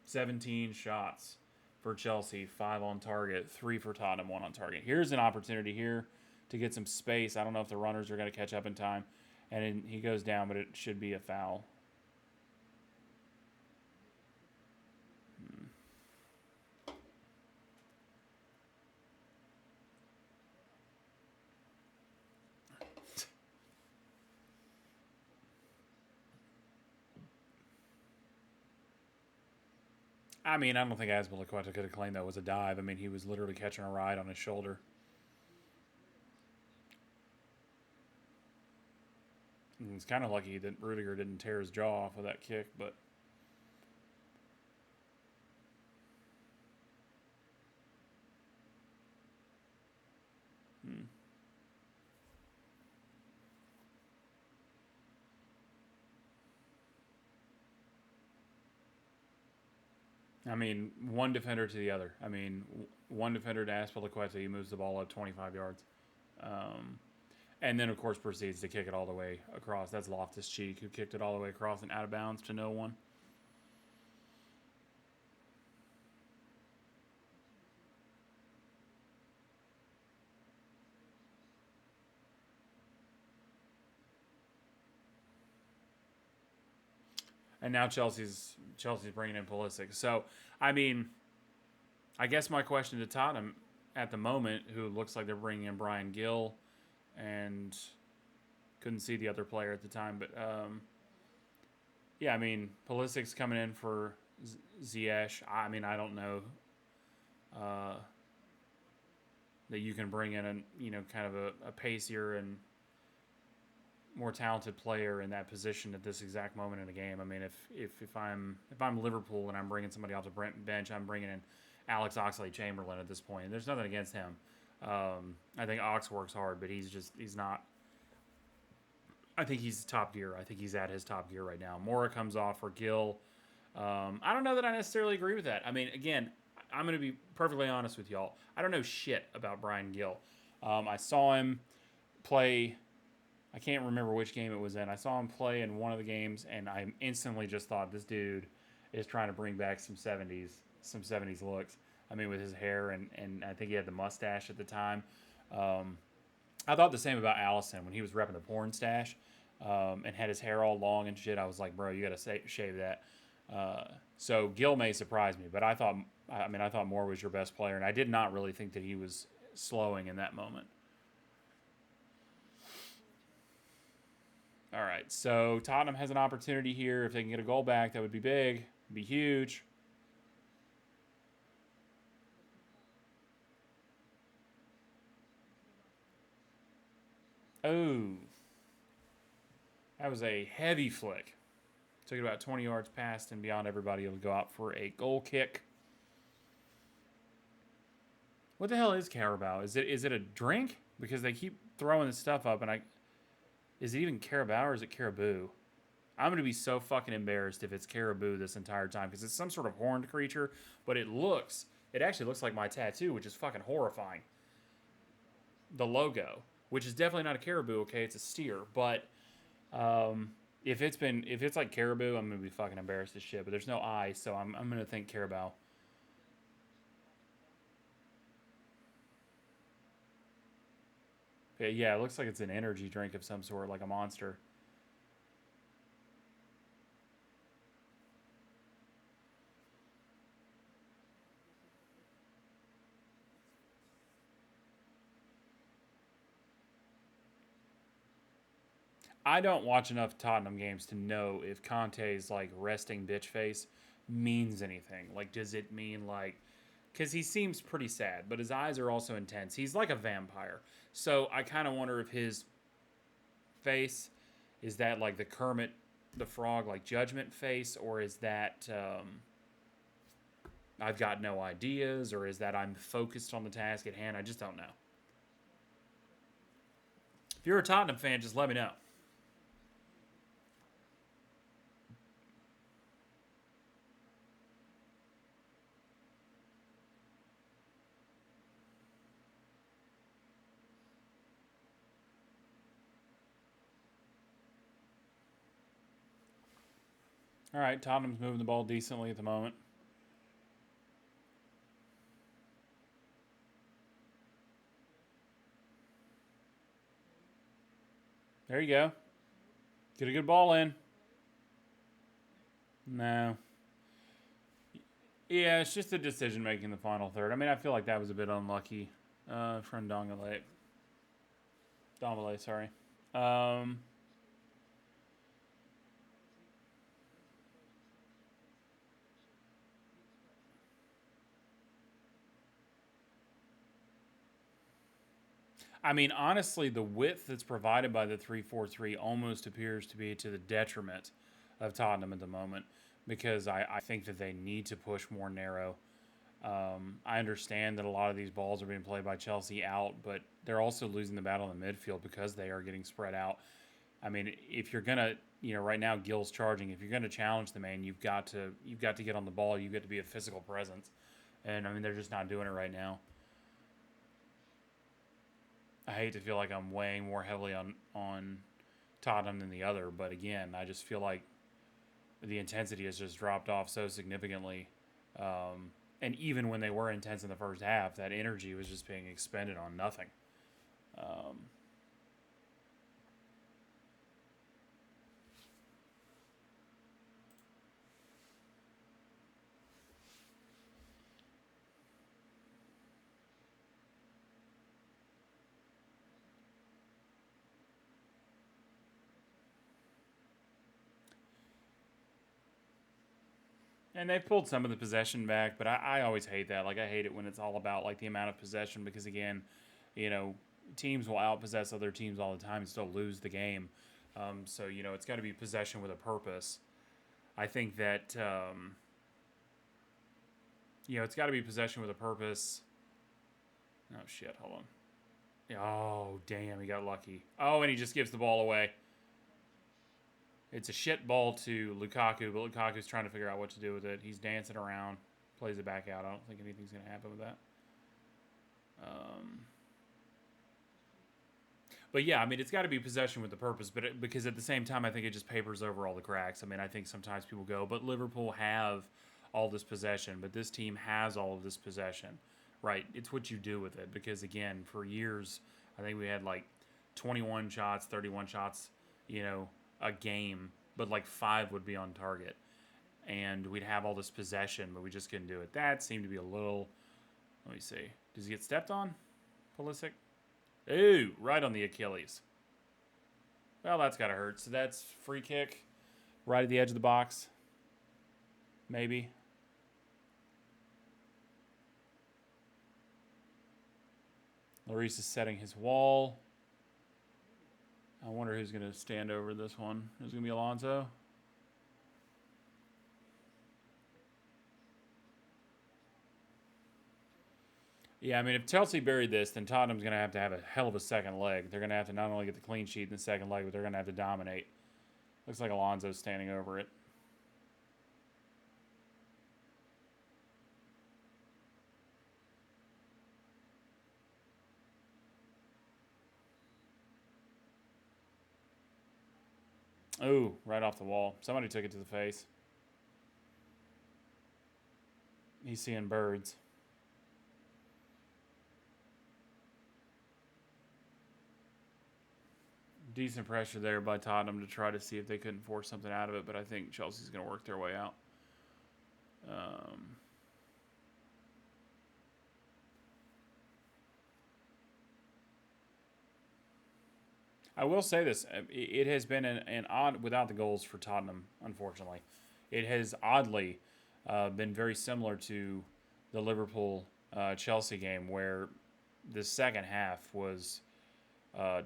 17 shots for Chelsea, 5 on target, 3 for Tottenham, 1 on target. Here's an opportunity here to get some space. I don't know if the runners are going to catch up in time. And then he goes down, but it should be a foul. I mean, I don't think Azpilicueta could have claimed that was a dive. I mean, he was literally catching a ride on his shoulder. And it's kind of lucky that Rudiger didn't tear his jaw off of that kick, but hmm. I mean, one defender to the other. I mean, one defender to Azpilicueta, he moves the ball up 25 yards. Um, and then, of course, proceeds to kick it all the way across. That's Loftus Cheek, who kicked it all the way across and out of bounds to no one. And now Chelsea's bringing in Pulisic. So, I mean, I guess my question to Tottenham at the moment, who looks like they're bringing in Brian Gill, and couldn't see the other player at the time, but yeah, I mean, Pulisic's coming in for Ziyech. I mean, I don't know uh, that you can bring in kind of a pacier and more talented player in that position at this exact moment in the game. I mean, if I'm Liverpool and I'm bringing somebody off the bench, I'm bringing in Alex Oxlade-Chamberlain at this point. There's nothing against him. I think Ox works hard, but he's not. I think he's top gear. I think he's at his top gear right now. Mora comes off for Gill. I don't know that I necessarily agree with that. I mean, again, I'm going to be perfectly honest with y'all. I don't know shit about Brian Gill. I saw him play. I can't remember which game it was in. I saw him play in one of the games, and I instantly just thought this dude is trying to bring back some 70s looks. I mean, with his hair and I think he had the mustache at the time. Um, I thought the same about Allison when he was repping the porn stash and had his hair all long and shit. I was like, bro, you got to shave that. So Gil may surprise me, but I thought Moore was your best player, and I did not really think that he was slowing in that moment. All right, so Tottenham has an opportunity here. If they can get a goal back, that would be big, be huge. Oh, that was a heavy flick. Took it about 20 yards past and beyond everybody. It'll go out for a goal kick. What the hell is Carabao? Is it a drink? Because they keep throwing this stuff up, and is it even Carabao or is it Caribou? I'm gonna be so fucking embarrassed if it's Caribou this entire time because it's some sort of horned creature, but it actually looks like my tattoo, which is fucking horrifying. The logo, which is definitely not a caribou. Okay, it's a steer, but um, if it's like caribou, I'm gonna be fucking embarrassed as shit. But there's no I, so I'm gonna think Carabao. Yeah, it looks like it's an energy drink of some sort, like a monster. I don't watch enough Tottenham games to know if Conte's like resting bitch face means anything. Like, does it mean like, because he seems pretty sad, but his eyes are also intense. He's like a vampire. So I kind of wonder if his face is that like the Kermit the Frog, like judgment face, or is that I've got no ideas, or is that I'm focused on the task at hand? I just don't know. If you're a Tottenham fan, just let me know. All right, Tottenham's moving the ball decently at the moment. There you go. Get a good ball in. No. Yeah, it's just the decision making in the final third. I mean, I feel like that was a bit unlucky from Dongale. Dombele, sorry. Um, I mean, honestly, the width that's provided by the 3-4-3 almost appears to be to the detriment of Tottenham at the moment because I think that they need to push more narrow. I understand that a lot of these balls are being played by Chelsea out, but they're also losing the battle in the midfield because they are getting spread out. I mean, if you're gonna, right now Gill's charging. If you're gonna challenge the man, you've got to get on the ball. You've got to be a physical presence, and I mean they're just not doing it right now. I hate to feel like I'm weighing more heavily on Tottenham than the other, but again, I just feel like the intensity has just dropped off so significantly. And even when they were intense in the first half, that energy was just being expended on nothing. Um, and they've pulled some of the possession back, but I always hate that. Like I hate it when it's all about like the amount of possession because again, you know, teams will outpossess other teams all the time and still lose the game. So it's got to be possession with a purpose. I think that it's got to be possession with a purpose. Oh shit! Hold on. Oh damn! He got lucky. Oh, and he just gives the ball away. It's a shit ball to Lukaku, but Lukaku's trying to figure out what to do with it. He's dancing around, plays it back out. I don't think anything's going to happen with that. Um, but yeah, I mean, it's got to be possession with the purpose, but because at the same time, I think it just papers over all the cracks. I mean, I think sometimes people go, but Liverpool have all this possession, but this team has all of this possession, right? It's what you do with it because again, for years, I think we had like 21 shots, 31 shots, a game, but like five would be on target, and we'd have all this possession, but we just couldn't do it. That seemed to be a little. Let me see. Does he get stepped on, Pulisic? Ooh, right on the Achilles. Well, that's gotta hurt. So that's free kick, right at the edge of the box. Maybe. Lloris is setting his wall. I wonder who's going to stand over this one. Is it going to be Alonso? Yeah, I mean, if Chelsea buried this, then Tottenham's going to have a hell of a second leg. They're going to have to not only get the clean sheet in the second leg, but they're going to have to dominate. Looks like Alonso's standing over it. Ooh, right off the wall. Somebody took it to the face. He's seeing birds. Decent pressure there by Tottenham to try to see if they couldn't force something out of it, but I think Chelsea's going to work their way out. Um, I will say this: it has been an odd without the goals for Tottenham. Unfortunately, it has oddly been very similar to the Liverpool Chelsea game, where the second half was,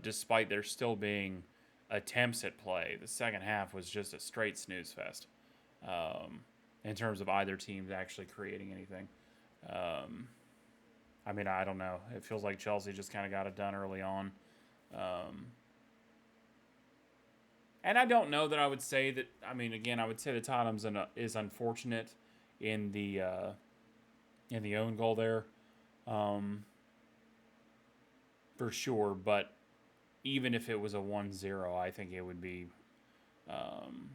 despite there still being attempts at play, the second half was just a straight snooze fest in terms of either team actually creating anything. Um, I mean, I don't know. It feels like Chelsea just kind of got it done early on. Um, and I don't know that I would say that. I mean, again, I would say that Tottenham's is unfortunate in the own goal there, um, for sure. But even if it was a 1-0, I think it would be. Um,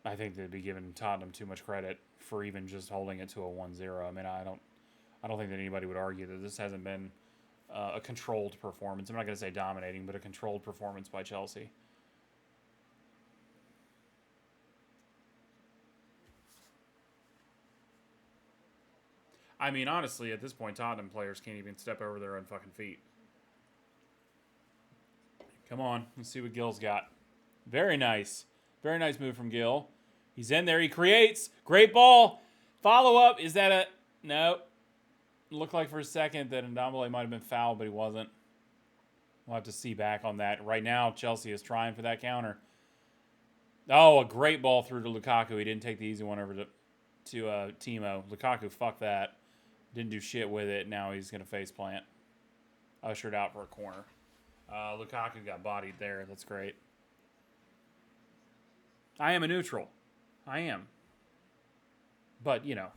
I think they'd be giving Tottenham too much credit for even just holding it to a 1-0. I mean, I don't think that anybody would argue that this hasn't been a controlled performance. I'm not going to say dominating, but a controlled performance by Chelsea. I mean, honestly, at this point, Tottenham players can't even step over their own fucking feet. Come on, let's see what Gill's got. Very nice. Very nice move from Gill. He's in there. He creates. Great ball. Follow up. Is that a... No. Looked like for a second that Ndombele might have been fouled, but he wasn't. We'll have to see back on that. Right now, Chelsea is trying for that counter. Oh, a great ball through to Lukaku. He didn't take the easy one over to Timo. Lukaku, fuck that. Didn't do shit with it. Now he's going to face plant. Ushered out for a corner. Lukaku got bodied there. That's great. I am a neutral. I am. But, you know.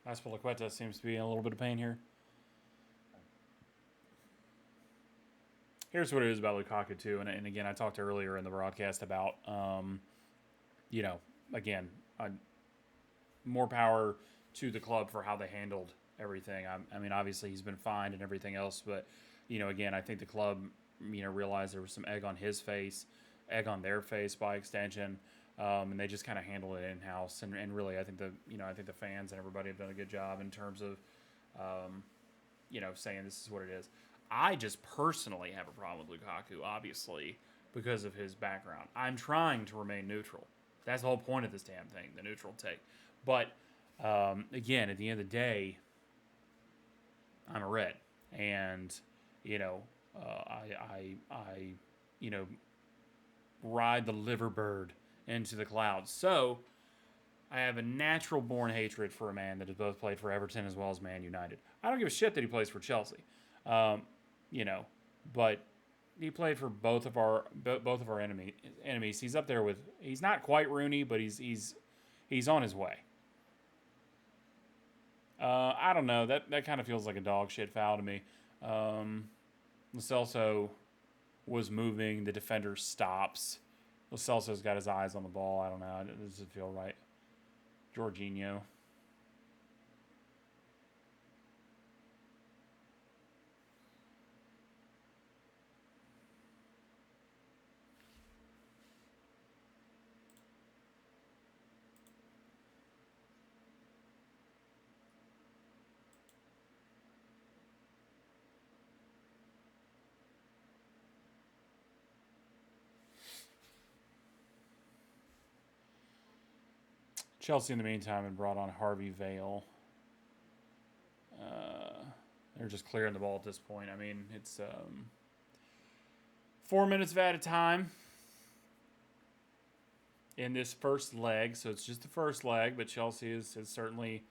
Aspilicueta seems to be in a little bit of pain here. Here's what it is about Lukaku, too. And again, I talked earlier in the broadcast about, you know, again, more power to the club for how they handled everything. I mean, obviously he's been fined and everything else, but you know, again, I think the club, you know, realized there was some egg on his face, egg on their face by extension, and they just kind of handled it in house. And really, I think I think the fans and everybody have done a good job in terms of, you know, saying this is what it is. I just personally have a problem with Lukaku, obviously, because of his background. I'm trying to remain neutral. That's the whole point of this damn thing, the neutral take. But again, at the end of the day, I'm a red, and you know, you know, ride the liverbird into the clouds. So I have a natural born hatred for a man that has both played for Everton as well as Man United. I don't give a shit that he plays for Chelsea, um, you know, but he played for both of our enemies. He's up there with. He's not quite Rooney, but he's on his way. I don't know. That kind of feels like a dog shit foul to me. Lo Celso was moving. The defender stops. Lo Celso's got his eyes on the ball. I don't know. It doesn't feel right. Jorginho. Chelsea, in the meantime, had brought on Harvey Vale. They're just clearing the ball at this point. I mean, it's 4 minutes of added time in this first leg. So it's just the first leg, but Chelsea is certainly,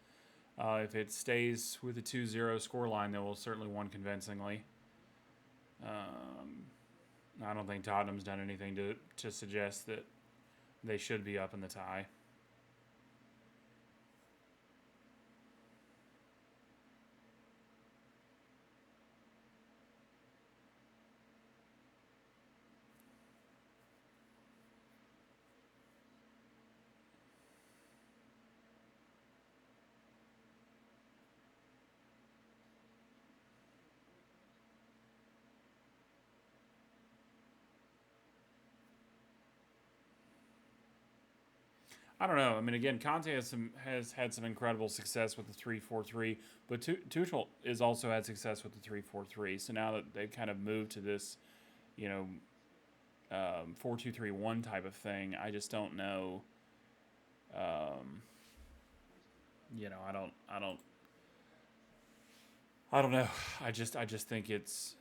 if it stays with a 2-0 scoreline, they will certainly win convincingly. I don't think Tottenham's done anything to suggest that they should be up in the tie. I don't know. I mean, again, Conte has had some incredible success with the 3-4-3, but Tuchel is also had success with the 3-4-3. So now that they've kind of moved to this, you know, 4-2-3-1 type of thing, I just don't know. You know, I don't know. I just think it's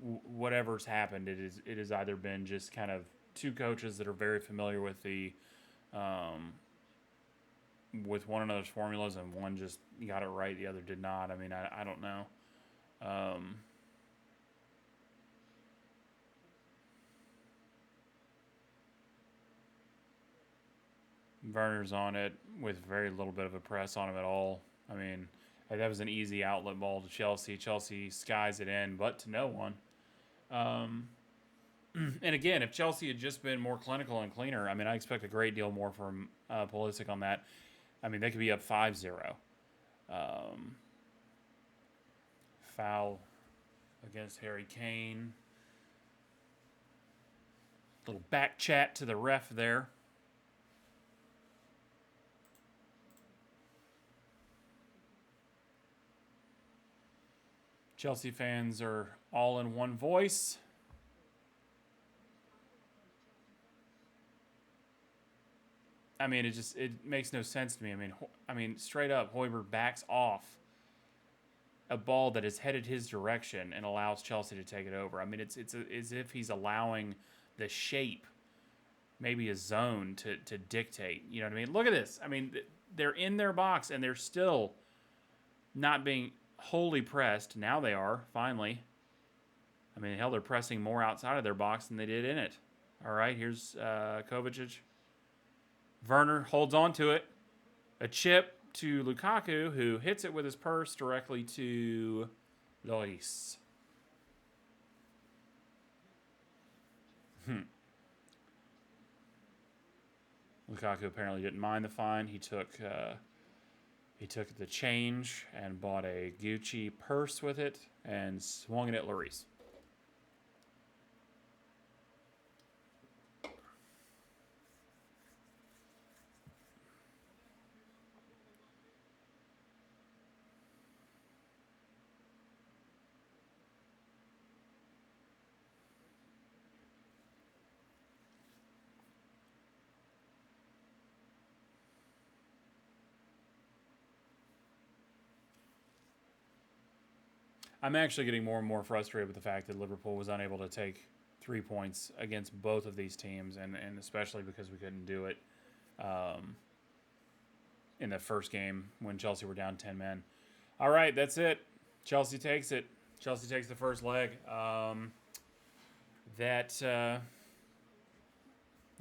whatever's happened. It has either been just kind of two coaches that are very familiar with the um, with one another's formulas, and one just got it right, the other did not. I mean, I don't know. Um, Werner's on it with very little bit of a press on him at all. I mean, that was an easy outlet ball to Chelsea. Chelsea skies it in, but to no one. Um, and again, if Chelsea had just been more clinical and cleaner, I mean, I expect a great deal more from Pulisic on that. I mean, they could be up 5-0. Um, Foul against Harry Kane. Little back chat to the ref there. Chelsea fans are all in one voice. I mean, it makes no sense to me. I mean, straight up, Højbjerg backs off a ball that is headed his direction and allows Chelsea to take it over. I mean, it's as if he's allowing the shape, maybe a zone, to dictate. You know what I mean? Look at this. I mean, they're in their box and they're still not being wholly pressed. Now they are, finally. I mean, hell, they're pressing more outside of their box than they did in it. All right, here's Kovacic. Werner holds on to it. A chip to Lukaku, who hits it with his purse directly to Lloris. Lukaku apparently didn't mind the fine. He took the change and bought a Gucci purse with it and swung it at Lloris. I'm actually getting more and more frustrated with the fact that Liverpool was unable to take 3 points against both of these teams, and especially because we couldn't do it in the first game when Chelsea were down 10 men. All right, that's it. Chelsea takes it. Chelsea takes the first leg. I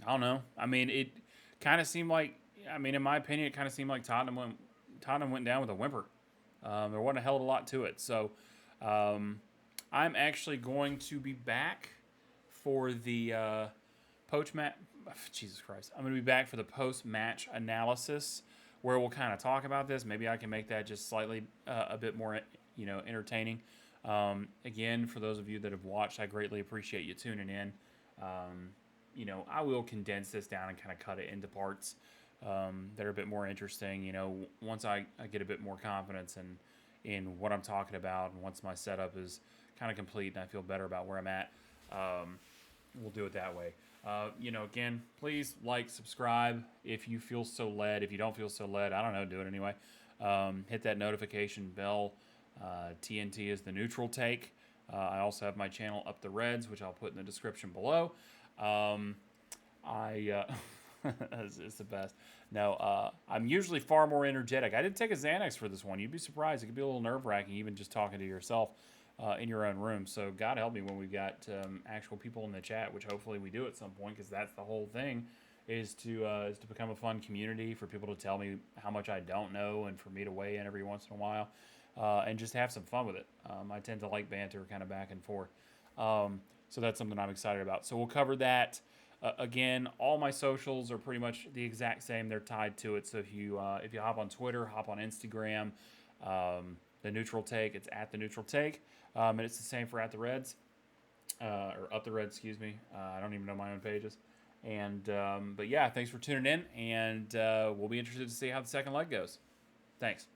don't know. I mean, it kind of seemed like, I mean, in my opinion, it kind of seemed like Tottenham went down with a whimper. There wasn't a hell of a lot to it. So I'm actually going to be back for the post-match. Jesus Christ. I'm going to be back for the post-match analysis where we'll kind of talk about this. Maybe I can make that just slightly a bit more, entertaining. Again, for those of you that have watched, I greatly appreciate you tuning in. I will condense this down and kind of cut it into parts that are a bit more interesting. Once I get a bit more confidence in what I'm talking about, and once my setup is kind of complete and I feel better about where I'm at, we'll do it that way. Again, please like, subscribe if you feel so led. If you don't feel so led, I don't know, do it anyway. Hit that notification bell. TNT is the neutral take. I also have my channel Up the Reds, which I'll put in the description below. It's the best. No, I'm usually far more energetic. I did take a Xanax for this one. You'd be surprised. It could be a little nerve-wracking, even just talking to yourself in your own room. So God help me when we've got actual people in the chat, which hopefully we do at some point, because that's the whole thing, is to become a fun community, for people to tell me how much I don't know, and for me to weigh in every once in a while, and just have some fun with it. I tend to like banter kind of back and forth. So that's something I'm excited about. So we'll cover that. Again, all my socials are pretty much the exact same. They're tied to it. So if you hop on Twitter, hop on Instagram, the Neutral Take, it's at the Neutral Take, and it's the same for at the Reds, or Up the Reds, excuse me. I don't even know my own pages. And but yeah, thanks for tuning in, and we'll be interested to see how the second leg goes. Thanks.